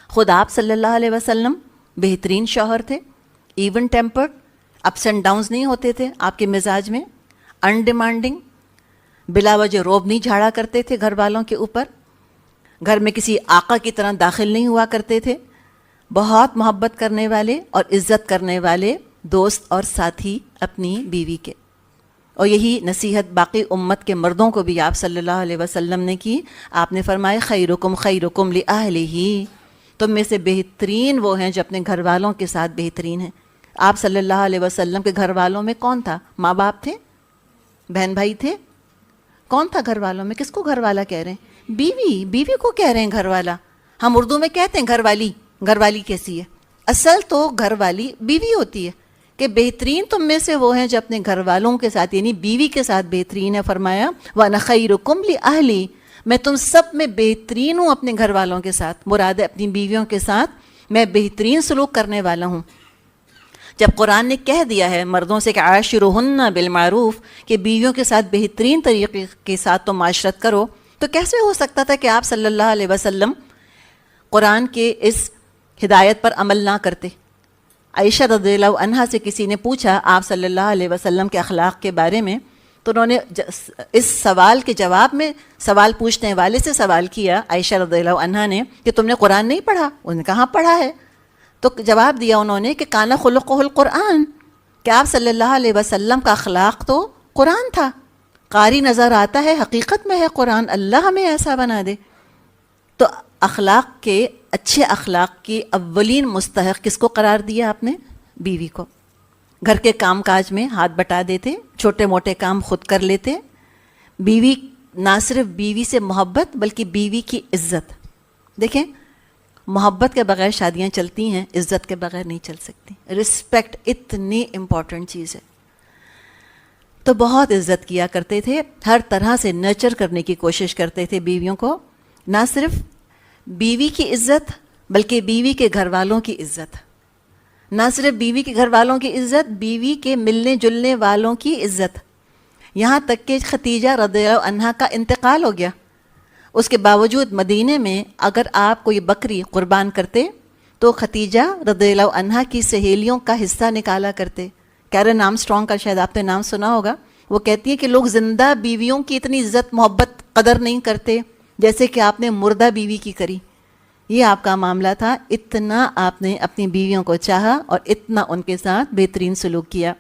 خود آپ صلی اللہ علیہ وسلم بہترین شوہر تھے، even tempered, ups and Downs نہیں ہوتے تھے آپ کے مزاج میں، ان ڈیمانڈنگ، بلا وجہ روب نہیں جھاڑا کرتے تھے گھر والوں کے اوپر، گھر میں کسی آقا کی طرح داخل نہیں ہوا کرتے تھے. بہت محبت کرنے والے اور عزت کرنے والے دوست اور ساتھی اپنی بیوی کے. اور یہی نصیحت باقی امت کے مردوں کو بھی آپ صلی اللہ علیہ وسلم نے کی. آپ نے فرمایا خیرکم خیرکم لأہلہ، تم میں سے بہترین وہ ہیں جو اپنے گھر والوں کے ساتھ بہترین ہیں. آپ صلی اللہ علیہ وسلم کے گھر والوں میں کون تھا؟ ماں باپ تھے، بہن بھائی تھے. کون تھا گھر والوں میں؟ کس کو گھر والا کہہ رہے ہیں؟ بیوی. بیوی کو کہہ رہے ہیں گھر والا. ہم اردو میں کہتے ہیں گھر والی. گھر والی کیسی ہے؟ اصل تو گھر والی بیوی ہوتی ہے، کہ بہترین تم میں سے وہ ہیں جو اپنے گھر والوں کے ساتھ یعنی بیوی کے ساتھ بہترین ہے. فرمایا وَأَنَا خَيْرُكُمْ لِأَهْلِي، میں تم سب میں بہترین ہوں اپنے گھر والوں کے ساتھ. مراد ہے اپنی بیویوں کے ساتھ میں بہترین سلوک کرنے والا ہوں. جب قرآن نے کہہ دیا ہے مردوں سے کہ عاشرہن بالمعروف، کہ بیویوں کے ساتھ بہترین طریقے کے ساتھ تم معاشرت کرو، تو کیسے ہو سکتا تھا کہ آپ صلی اللہ علیہ وسلم قرآن کے اس ہدایت پر عمل نہ کرتے؟ عائشہ رضی اللہ عنہا سے کسی نے پوچھا آپ صلی اللہ علیہ وسلم کے اخلاق کے بارے میں، تو انہوں نے اس سوال کے جواب میں سوال پوچھنے والے سے سوال کیا عائشہ رضی اللہ عنہا نے کہ تم نے قرآن نہیں پڑھا؟ انہوں نے کہاں پڑھا ہے. تو جواب دیا انہوں نے کہ کانا خلقہ القرآن، کہ آپ صلی اللہ علیہ وسلم کا اخلاق تو قرآن تھا. قاری نظر آتا ہے، حقیقت میں ہے قرآن. اللہ ہمیں ایسا بنا دے. تو اخلاق کے، اچھے اخلاق کی اولین مستحق کس کو قرار دیا آپ نے؟ بیوی کو. گھر کے کام کاج میں ہاتھ بٹا دیتے، چھوٹے موٹے کام خود کر لیتے. بیوی، نہ صرف بیوی سے محبت بلکہ بیوی کی عزت. دیکھیں، محبت کے بغیر شادیاں چلتی ہیں، عزت کے بغیر نہیں چل سکتی. رسپیکٹ اتنی امپورٹنٹ چیز ہے. تو بہت عزت کیا کرتے تھے، ہر طرح سے نرچر کرنے کی کوشش کرتے تھے بیویوں کو. نہ صرف بیوی کی عزت بلکہ بیوی کے گھر والوں کی عزت. نہ صرف بیوی کے گھر والوں کی عزت، بیوی کے ملنے جلنے والوں کی عزت. یہاں تک کہ خدیجہ رضی اللہ عنہا کا انتقال ہو گیا، اس کے باوجود مدینے میں اگر آپ کوئی بکری قربان کرتے تو خدیجہ رضی اللہ عنہا کی سہیلیوں کا حصہ نکالا کرتے. کیرن آرمسٹرانگ کا شاید آپ نے نام سنا ہوگا. وہ کہتی ہے کہ لوگ زندہ بیویوں کی اتنی عزت محبت قدر نہیں کرتے جیسے کہ آپ نے مردہ بیوی کی کری. یہ آپ کا معاملہ تھا، اتنا آپ نے اپنی بیویوں کو چاہا اور اتنا ان کے ساتھ بہترین سلوک کیا.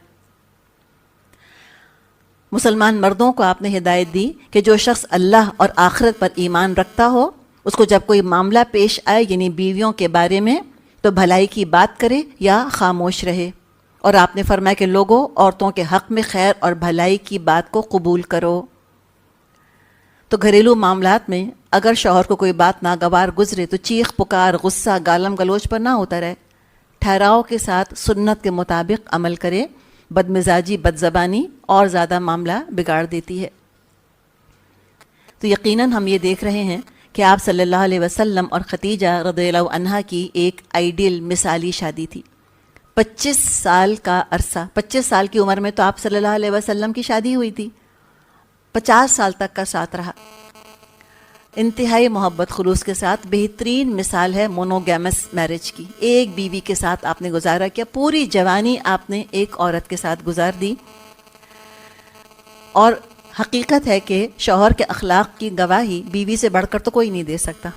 مسلمان مردوں کو آپ نے ہدایت دی کہ جو شخص اللہ اور آخرت پر ایمان رکھتا ہو، اس کو جب کوئی معاملہ پیش آئے یعنی بیویوں کے بارے میں، تو بھلائی کی بات کرے یا خاموش رہے. اور آپ نے فرمایا کہ لوگوں، عورتوں کے حق میں خیر اور بھلائی کی بات کو قبول کرو. تو گھریلو معاملات میں اگر شوہر کو کوئی بات ناگوار گزرے تو چیخ پکار، غصہ، گالم گلوچ پر نہ ہوتا رہے. ٹھہراؤ کے ساتھ سنت کے مطابق عمل کرے. بد مزاجی، بد زبانی اور زیادہ معاملہ بگاڑ دیتی ہے. تو یقیناً ہم یہ دیکھ رہے ہیں کہ آپ صلی اللہ علیہ وسلم اور خدیجہ رضی اللہ عنہا کی ایک آئیڈیل مثالی شادی تھی. 25 سال کا عرصہ، 25 سال کی عمر میں تو آپ صلی اللہ علیہ وسلم کی شادی ہوئی تھی. 50 سال تک کا ساتھ رہا. انتہائی محبت خلوص کے ساتھ. بہترین مثال ہے مونوگیمس میرج کی. ایک بیوی کے ساتھ آپ نے گزارا کیا، پوری جوانی آپ نے ایک عورت کے ساتھ گزار دی. اور حقیقت ہے کہ شوہر کے اخلاق کی گواہی بیوی سے بڑھ کر تو کوئی نہیں دے سکتا۔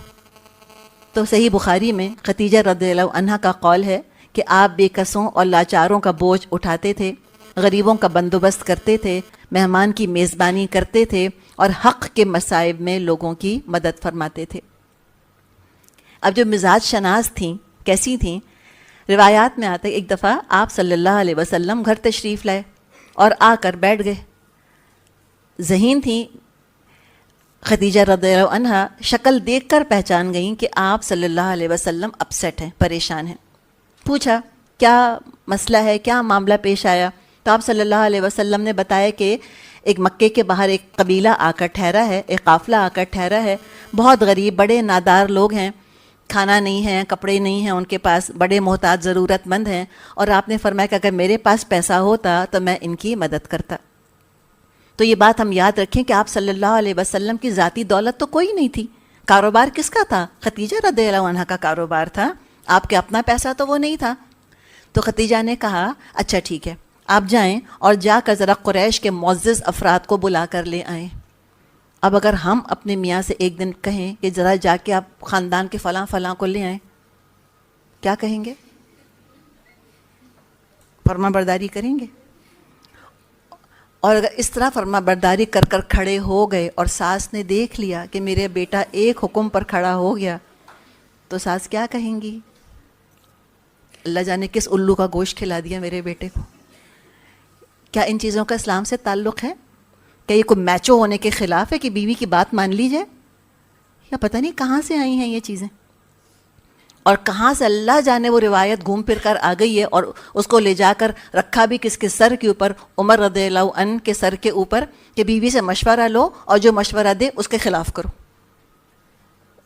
تو صحیح بخاری میں خدیجہ رضی اللہ عنہا کا قول ہے کہ آپ بے کسوں اور لاچاروں کا بوجھ اٹھاتے تھے، غریبوں کا بندوبست کرتے تھے، مہمان کی میزبانی کرتے تھے اور حق کے مصائب میں لوگوں کی مدد فرماتے تھے۔ اب جو مزاج شناس تھیں کیسی تھیں؟ روایات میں آتا ہے ایک دفعہ آپ صلی اللہ علیہ وسلم گھر تشریف لائے اور آ کر بیٹھ گئے۔ ذہین تھیں خدیجہ رضی اللہ عنہا، شکل دیکھ کر پہچان گئیں کہ آپ صلی اللہ علیہ وسلم اپسیٹ ہیں، پریشان ہیں۔ پوچھا کیا مسئلہ ہے، کیا معاملہ پیش آیا؟ تو آپ صلی اللہ علیہ وسلم نے بتایا کہ ایک مکے کے باہر ایک قبیلہ آ کر ٹھہرا ہے، ایک قافلہ آ کر ٹھہرا ہے، بہت غریب بڑے نادار لوگ ہیں، کھانا نہیں ہے، کپڑے نہیں ہیں ان کے پاس، بڑے محتاج ضرورت مند ہیں، اور آپ نے فرمایا کہ اگر میرے پاس پیسہ ہوتا تو میں ان کی مدد کرتا۔ تو یہ بات ہم یاد رکھیں کہ آپ صلی اللہ علیہ وسلم کی ذاتی دولت تو کوئی نہیں تھی، کاروبار کس کا تھا؟ خدیجہ رضی اللہ عنہا کا کاروبار تھا، آپ کے اپنا پیسہ تو وہ نہیں تھا۔ تو خدیجہ نے کہا اچھا ٹھیک ہے، آپ جائیں اور جا کر ذرا قریش کے معزز افراد کو بلا کر لے آئیں۔ اب اگر ہم اپنے میاں سے ایک دن کہیں کہ ذرا جا کے آپ خاندان کے فلاں فلاں کو لے آئیں، کیا کہیں گے؟ فرما برداری کریں گے؟ اور اگر اس طرح فرما برداری کر کر کھڑے ہو گئے اور ساس نے دیکھ لیا کہ میرے بیٹا ایک حکم پر کھڑا ہو گیا، تو ساس کیا کہیں گی؟ اللہ جانے کس الو کا گوشت کھلا دیا میرے بیٹے کو۔ کیا ان چیزوں کا اسلام سے تعلق ہے؟ کیا یہ کوئی میچو ہونے کے خلاف ہے کہ بیوی کی بات مان لی جائے؟ یا پتہ نہیں کہاں سے آئی ہیں یہ چیزیں، اور کہاں سے اللہ جانے وہ روایت گھوم پھر کر آ گئی ہے، اور اس کو لے جا کر رکھا بھی کس کے سر کے اوپر؟ عمر رضی اللہ عنہ کے سر کے اوپر، کہ بیوی سے مشورہ لو اور جو مشورہ دے اس کے خلاف کرو۔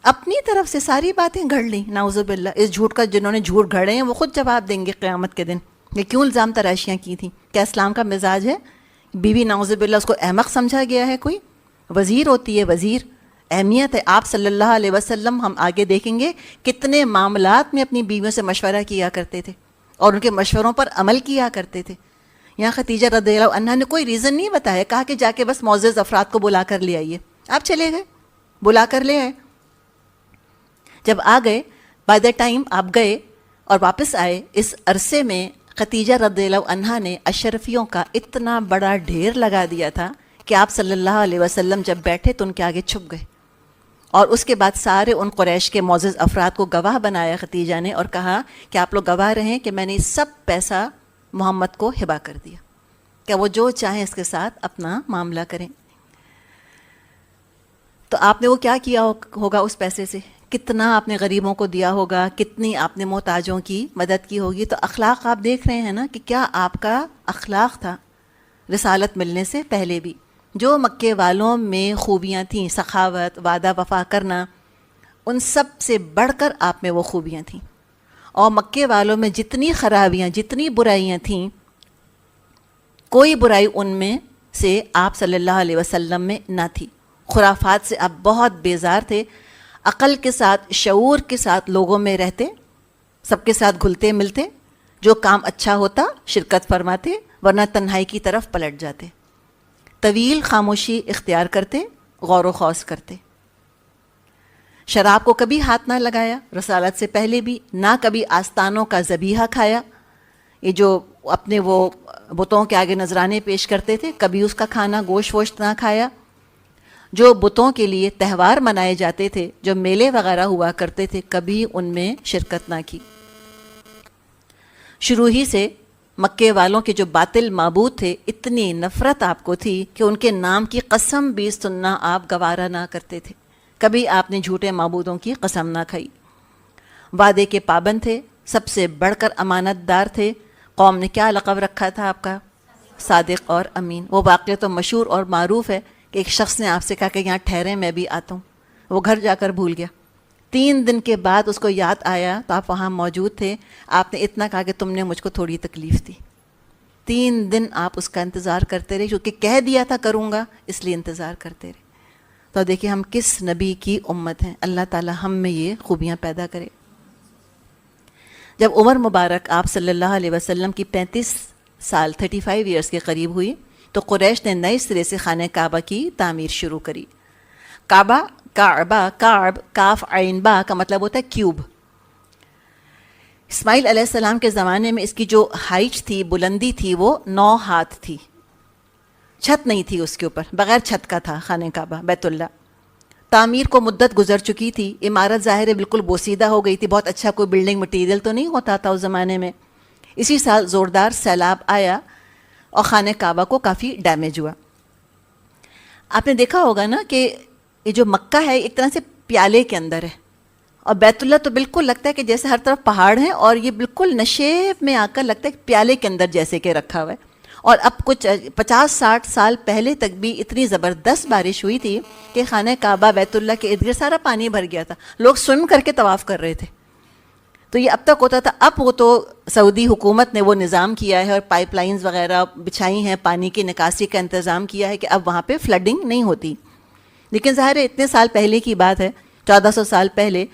اپنی طرف سے ساری باتیں گھڑ لیں، نعوذ باللہ۔ اس جھوٹ کا جنہوں نے جھوٹ گھڑے ہیں وہ خود جواب دیں گے قیامت کے دن کہ کیوں الزام تراشیاں کی تھیں۔ کیا اسلام کا مزاج ہے بیوی نعوذ باللہ اس کو احمق سمجھا گیا ہے؟ کوئی وزیر ہوتی ہے، وزیر اہمیت ہے۔ آپ صلی اللہ علیہ وسلم ہم آگے دیکھیں گے کتنے معاملات میں اپنی بیویوں سے مشورہ کیا کرتے تھے اور ان کے مشوروں پر عمل کیا کرتے تھے۔ یہاں خدیجہ رضی اللہ عنہا نے کوئی ریزن نہیں بتایا، کہا کہ جا کے بس معزز افراد کو بلا کر لے آئیے۔ آپ چلے گئے، بلا کر لے آئے۔ جب آ گئے، بائی دا ٹائم آپ گئے اور واپس آئے، اس عرصے میں خدیجہ رضی اللہ عنہا نے اشرفیوں کا اتنا بڑا ڈھیر لگا دیا تھا کہ آپ صلی اللہ علیہ وسلم جب بیٹھے تو ان کے آگے چھپ گئے، اور اس کے بعد سارے ان قریش کے معزز افراد کو گواہ بنایا خدیجہ نے، اور کہا کہ آپ لوگ گواہ رہیں کہ میں نے سب پیسہ محمد کو ہبہ کر دیا، کہ وہ جو چاہیں اس کے ساتھ اپنا معاملہ کریں۔ تو آپ نے وہ کیا کیا ہوگا اس پیسے سے؟ کتنا آپ نے غریبوں کو دیا ہوگا، کتنی آپ نے محتاجوں کی مدد کی ہوگی۔ تو اخلاق آپ دیکھ رہے ہیں نا کہ کیا آپ کا اخلاق تھا رسالت ملنے سے پہلے بھی۔ جو مکے والوں میں خوبیاں تھیں، سخاوت، وعدہ وفا کرنا، ان سب سے بڑھ کر آپ میں وہ خوبیاں تھیں۔ اور مکے والوں میں جتنی خرابیاں، جتنی برائیاں تھیں، کوئی برائی ان میں سے آپ صلی اللہ علیہ وسلم میں نہ تھی۔ خرافات سے آپ بہت بیزار تھے، عقل کے ساتھ، شعور کے ساتھ لوگوں میں رہتے، سب کے ساتھ گھلتے ملتے، جو کام اچھا ہوتا شرکت فرماتے، ورنہ تنہائی کی طرف پلٹ جاتے، طویل خاموشی اختیار کرتے، غور و خوض کرتے۔ شراب کو کبھی ہاتھ نہ لگایا رسالت سے پہلے بھی، نہ کبھی آستانوں کا ذبیحہ کھایا، یہ جو اپنے وہ بتوں کے آگے نذرانے پیش کرتے تھے، کبھی اس کا کھانا گوشت ووشت نہ کھایا۔ جو بتوں کے لیے تہوار منائے جاتے تھے، جو میلے وغیرہ ہوا کرتے تھے، کبھی ان میں شرکت نہ کی۔ شروع ہی سے مکے والوں کے جو باطل معبود تھے، اتنی نفرت آپ کو تھی کہ ان کے نام کی قسم بھی سننا آپ گوارا نہ کرتے تھے۔ کبھی آپ نے جھوٹے معبودوں کی قسم نہ کھائی۔ وعدے کے پابند تھے، سب سے بڑھ کر امانت دار تھے۔ قوم نے کیا لقب رکھا تھا آپ کا؟ صادق اور امین۔ وہ واقعہ تو مشہور اور معروف ہے کہ ایک شخص نے آپ سے کہا کہ یہاں ٹھہرے، میں بھی آتا ہوں۔ وہ گھر جا کر بھول گیا۔ 3 دن کے بعد اس کو یاد آیا تو آپ وہاں موجود تھے۔ آپ نے اتنا کہا کہ تم نے مجھ کو تھوڑی تکلیف دی۔ 3 دن آپ اس کا انتظار کرتے رہے، کیونکہ کہہ دیا تھا کروں گا، اس لیے انتظار کرتے رہے۔ تو دیکھیں ہم کس نبی کی امت ہیں۔ اللہ تعالی ہم میں یہ خوبیاں پیدا کرے۔ جب عمر مبارک آپ صلی اللہ علیہ وسلم کی 35 سال 35 ایئرس کے قریب ہوئی تو قریش نے نئے سرے سے خانہ کعبہ کی تعمیر شروع کری. کعبہ، کعبہ، کعب، کاف عین با کا مطلب ہوتا ہے کیوب. اسماعیل علیہ السلام کے زمانے میں اس کی جو ہائٹ تھی، بلندی تھی، وہ 9 ہاتھ تھی. چھت نہیں تھی اس کے اوپر، بغیر چھت کا تھا خانہ کعبہ بیت اللہ. تعمیر کو مدت گزر چکی تھی، عمارت ظاہر ہے بالکل بوسیدہ ہو گئی تھی، بہت اچھا کوئی بلڈنگ مٹیریل تو نہیں ہوتا تھا اس زمانے میں. اسی سال زوردار سیلاب آیا اور خانہ کعبہ کو کافی ڈیمیج ہوا. آپ نے دیکھا ہوگا نا کہ یہ جو مکہ ہے ایک طرح سے پیالے کے اندر ہے، اور بیت اللہ تو بالکل لگتا ہے کہ جیسے ہر طرف پہاڑ ہیں، اور یہ بالکل نشیب میں آ کر لگتا ہے کہ پیالے کے اندر جیسے کہ رکھا ہوا ہے. اور اب کچھ 50-60 سال پہلے تک بھی اتنی زبردست بارش ہوئی تھی کہ خانہ کعبہ بیت اللہ کے ارد گرد سارا پانی بھر گیا تھا، لوگ سوئم کر کے طواف کر رہے تھے. تو یہ اب تک ہوتا تھا. اب وہ تو سعودی حکومت نے وہ نظام کیا ہے اور پائپ لائنز وغیرہ بچھائی ہیں، پانی کی نکاسی کا انتظام کیا ہے کہ اب وہاں پہ فلڈنگ نہیں ہوتی. لیکن ظاہر ہے اتنے سال پہلے کی بات ہے، 1400 سال پہلے،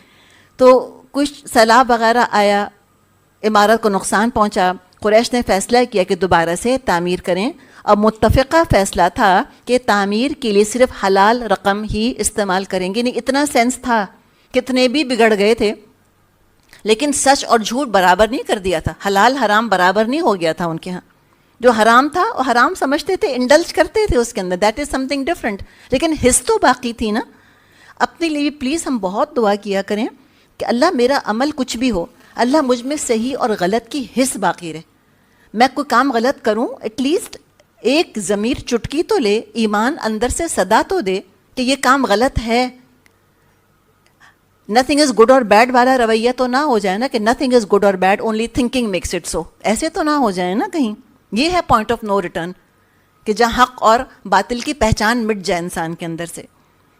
تو کچھ سیلاب وغیرہ آیا، عمارت کو نقصان پہنچا. قریش نے فیصلہ کیا کہ دوبارہ سے تعمیر کریں، اور متفقہ فیصلہ تھا کہ تعمیر کے لیے صرف حلال رقم ہی استعمال کریں گے. نہیں، اتنا سینس تھا، کتنے بھی بگڑ گئے تھے لیکن سچ اور جھوٹ برابر نہیں کر دیا تھا، حلال حرام برابر نہیں ہو گیا تھا ان کے ہاں. جو حرام تھا وہ حرام سمجھتے تھے، انڈلج کرتے تھے اس کے اندر، that is something different. لیکن حص تو باقی تھی نا. اپنے لیے پلیز ہم بہت دعا کیا کریں کہ اللہ میرا عمل کچھ بھی ہو، اللہ مجھ میں صحیح اور غلط کی حص باقی رہے. میں کوئی کام غلط کروں، ایٹ لیسٹ ایک ضمیر چٹکی تو لے، ایمان اندر سے صدا تو دے کہ یہ کام غلط ہے. نتھنگ از گڈ اور بیڈ والا رویہ تو نہ ہو جائے نا کہ نتھنگ از گڈ اور bad, only thinking makes it so. ایسے تو نہ ہو جائے نا کہیں. یہ ہے پوائنٹ آف نو ریٹرن، کہ جہاں حق اور باطل کی پہچان مٹ جائے انسان کے اندر سے.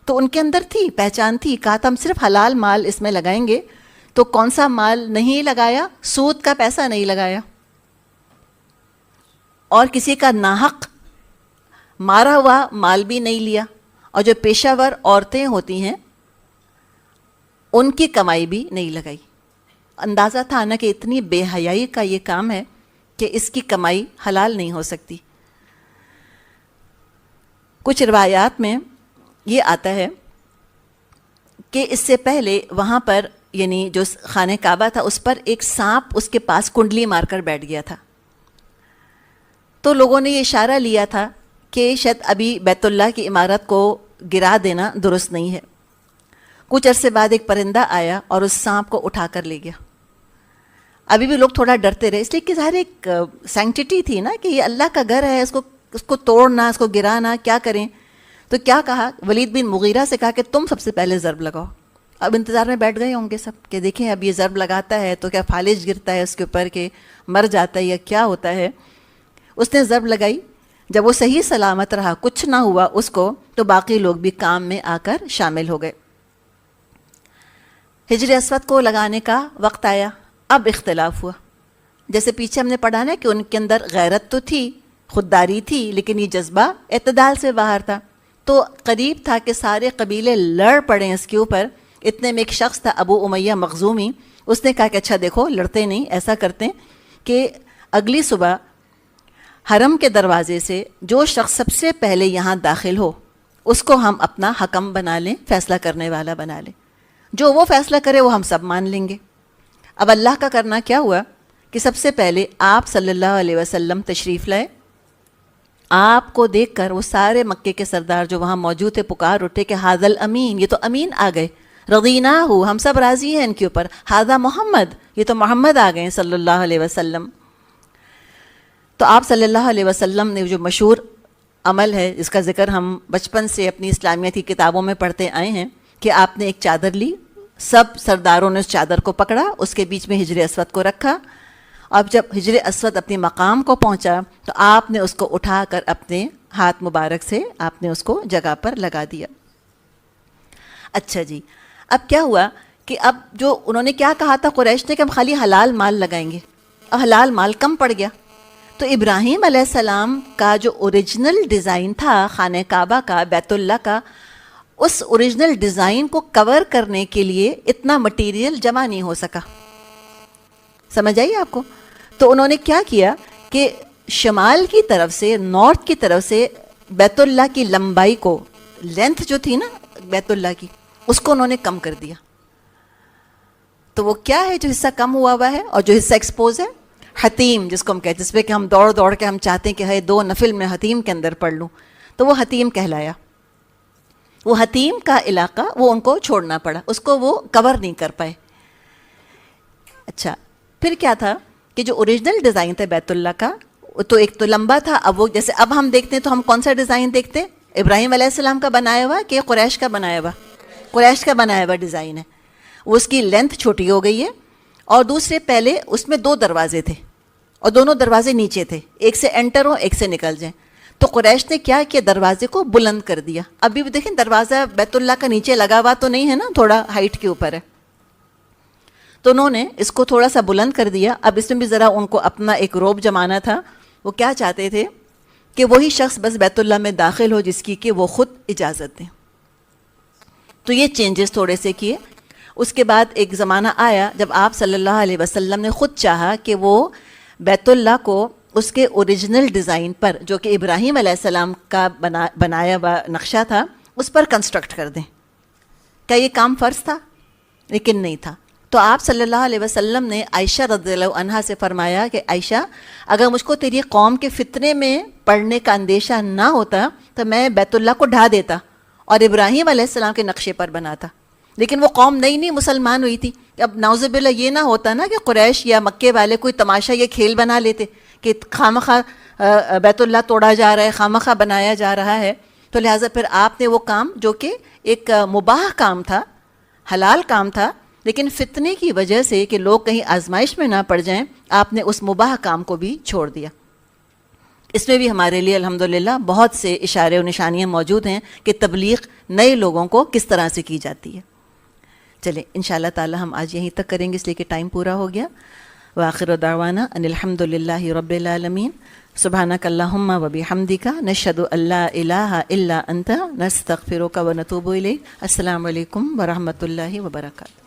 تو ان کے اندر تھی پہچان، تھی. کہا تھا ہم صرف حلال مال اس میں لگائیں گے. تو کون سا مال نہیں لگایا؟ سود کا پیسہ نہیں لگایا، اور کسی کا ناحق مارا ہوا مال بھی نہیں لیا. اور جو پیشہ ور عورتیں ہوتی ہیں ان کی کمائی بھی نہیں لگائی. اندازہ تھا نا کہ اتنی بے حیائی کا یہ کام ہے کہ اس کی کمائی حلال نہیں ہو سکتی. کچھ روایات میں یہ آتا ہے کہ اس سے پہلے وہاں پر، یعنی جو خانہ کعبہ تھا اس پر ایک سانپ اس کے پاس کنڈلی مار کر بیٹھ گیا تھا. تو لوگوں نے یہ اشارہ لیا تھا کہ شاید ابھی بیت اللہ کی عمارت کو گرا دینا درست نہیں ہے. کچھ عرصے بعد ایک پرندہ آیا اور اس سانپ کو اٹھا کر لے گیا. ابھی بھی لوگ تھوڑا ڈرتے رہے، اس لیے کہ ظاہر ایک سینکٹیٹی تھی نا کہ یہ اللہ کا گھر ہے، اس کو توڑنا، اس کو گرانا، کیا کریں. تو کیا کہا، ولید بن مغیرہ سے کہا کہ تم سب سے پہلے ضرب لگاؤ. اب انتظار میں بیٹھ گئے ہوں گے سب کہ دیکھیں اب یہ ضرب لگاتا ہے تو کیا فالج گرتا ہے اس کے اوپر کہ مر جاتا ہے یا کیا ہوتا ہے. اس نے ضرب لگائی. جب وہ صحیح سلامت رہا، کچھ نہ ہوا اس کو، تو باقی لوگ بھی کام میں آ کر شامل ہو گئے. حجر اسود کو لگانے کا وقت آیا. اب اختلاف ہوا. جیسے پیچھے ہم نے پڑھا نا کہ ان کے اندر غیرت تو تھی، خودداری تھی، لیکن یہ جذبہ اعتدال سے باہر تھا. تو قریب تھا کہ سارے قبیلے لڑ پڑیں اس کے اوپر. اتنے میں ایک شخص تھا ابو امیہ مخزومی، اس نے کہا کہ اچھا دیکھو لڑتے نہیں، ایسا کرتے ہیں کہ اگلی صبح حرم کے دروازے سے جو شخص سب سے پہلے یہاں داخل ہو اس کو ہم اپنا حکم بنا لیں، فیصلہ کرنے والا بنا لیں. جو وہ فیصلہ کرے وہ ہم سب مان لیں گے. اب اللہ کا کرنا کیا ہوا کہ سب سے پہلے آپ صلی اللہ علیہ وسلم تشریف لائے. آپ کو دیکھ کر وہ سارے مکے کے سردار جو وہاں موجود تھے پکار اٹھے کہ ھذا الامین، یہ تو امین آ گئے. رضیناہ، ہم سب راضی ہیں ان کے اوپر. ھذا محمد، یہ تو محمد آ گئے صلی اللہ علیہ وسلم. تو آپ صلی اللہ علیہ وسلم نے جو مشہور عمل ہے، اس کا ذکر ہم بچپن سے اپنی اسلامیت کی کتابوں میں پڑھتے آئے ہیں، کہ آپ نے ایک چادر لی، سب سرداروں نے اس چادر کو پکڑا، اس کے بیچ میں حجر اسود کو رکھا. اب جب حجر اسود اپنے مقام کو پہنچا تو آپ نے اس کو اٹھا کر اپنے ہاتھ مبارک سے آپ نے اس کو جگہ پر لگا دیا. اچھا جی، اب کیا ہوا کہ اب جو انہوں نے کیا کہا تھا قریش نے کہ ہم خالی حلال مال لگائیں گے، اب حلال مال کم پڑ گیا. تو ابراہیم علیہ السلام کا جو اوریجنل ڈیزائن تھا خانہ کعبہ کا، بیت اللہ کا، اس اوریجنل ڈیزائن کو کور کرنے کے لیے اتنا مٹیریل جمع نہیں ہو سکا. سمجھ آئیے آپ کو؟ تو انہوں نے کیا کیا کہ شمال کی طرف سے، نارتھ کی طرف سے بیت اللہ کی لمبائی کو، لینتھ جو تھی نا بیت اللہ کی، اس کو انہوں نے کم کر دیا. تو وہ کیا ہے جو حصہ کم ہوا ہے اور جو حصہ ایکسپوز ہے؟ حتیم، جس کو ہم کہتے ہیں، جس پہ کہ ہم دوڑ دوڑ کے ہم چاہتے ہیں کہ ہے 2 نفل میں حتیم کے اندر پڑھ لوں، تو وہ حتیم کہلایا. وہ حتیم کا علاقہ وہ ان کو چھوڑنا پڑا، اس کو وہ کور نہیں کر پائے. اچھا، پھر کیا تھا کہ جو اوریجنل ڈیزائن تھا بیت اللہ کا، تو ایک تو لمبا تھا. اب وہ جیسے اب ہم دیکھتے ہیں تو ہم کون سا ڈیزائن دیکھتے ہیں؟ ابراہیم علیہ السلام کا بنایا ہوا کہ قریش کا بنایا ہوا؟ قریش کا بنایا ہوا ڈیزائن ہے. وہ اس کی لینتھ چھوٹی ہو گئی ہے، اور دوسرے پہلے اس میں 2 دروازے تھے اور دونوں دروازے نیچے تھے، ایک سے انٹر ہو ایک سے نکل جائیں. تو قریش نے کیا کیا؟ دروازے کو بلند کر دیا. ابھی بھی دیکھیں دروازہ بیت اللہ کا نیچے لگا ہوا تو نہیں ہے نا، تھوڑا ہائٹ کے اوپر ہے. تو انہوں نے اس کو تھوڑا سا بلند کر دیا. اب اس میں بھی ذرا ان کو اپنا ایک روب جمانا تھا. وہ کیا چاہتے تھے کہ وہی شخص بس بیت اللہ میں داخل ہو جس کی کہ وہ خود اجازت دیں. تو یہ چینجز تھوڑے سے کیے. اس کے بعد ایک زمانہ آیا جب آپ صلی اللہ علیہ وسلم نے خود چاہا کہ وہ بیت اللہ کو اس کے اوریجنل ڈیزائن پر، جو کہ ابراہیم علیہ السلام کا بنایا ہوا نقشہ تھا، اس پر کنسٹرکٹ کر دیں. کیا یہ کام فرض تھا؟ لیکن نہیں تھا. تو آپ صلی اللہ علیہ وسلم نے عائشہ رضی اللہ عنہا سے فرمایا کہ عائشہ، اگر مجھ کو تیری قوم کے فتنے میں پڑنے کا اندیشہ نہ ہوتا تو میں بیت اللہ کو ڈھا دیتا اور ابراہیم علیہ السلام کے نقشے پر بناتا. لیکن وہ قوم نئی مسلمان ہوئی تھی. اب نعوذ باللہ یہ نہ ہوتا نا کہ قریش یا مکے والے کوئی تماشا یہ کھیل بنا لیتے کہ خامخواہ بیت اللہ توڑا جا رہا ہے، خامخواہ بنایا جا رہا ہے. تو لہٰذا پھر آپ نے وہ کام جو کہ ایک مباح کام تھا، حلال کام تھا، لیکن فتنے کی وجہ سے کہ لوگ کہیں آزمائش میں نہ پڑ جائیں، آپ نے اس مباح کام کو بھی چھوڑ دیا. اس میں بھی ہمارے لیے الحمدللہ بہت سے اشارے و نشانیاں موجود ہیں کہ تبلیغ نئے لوگوں کو کس طرح سے کی جاتی ہے. چلیں انشاءاللہ تعالی ہم آج یہیں تک کریں گے، اس لیے کہ ٹائم پورا ہو گیا. وآخر دعوانا ان الحمدللہ رب العالمین. سبحانک اللہم و بحمدک، نشہد ان لا الہ الا انت، نستغفرک و نتوب الیک. السلام علیکم ورحمۃ اللہ وبرکاتہ.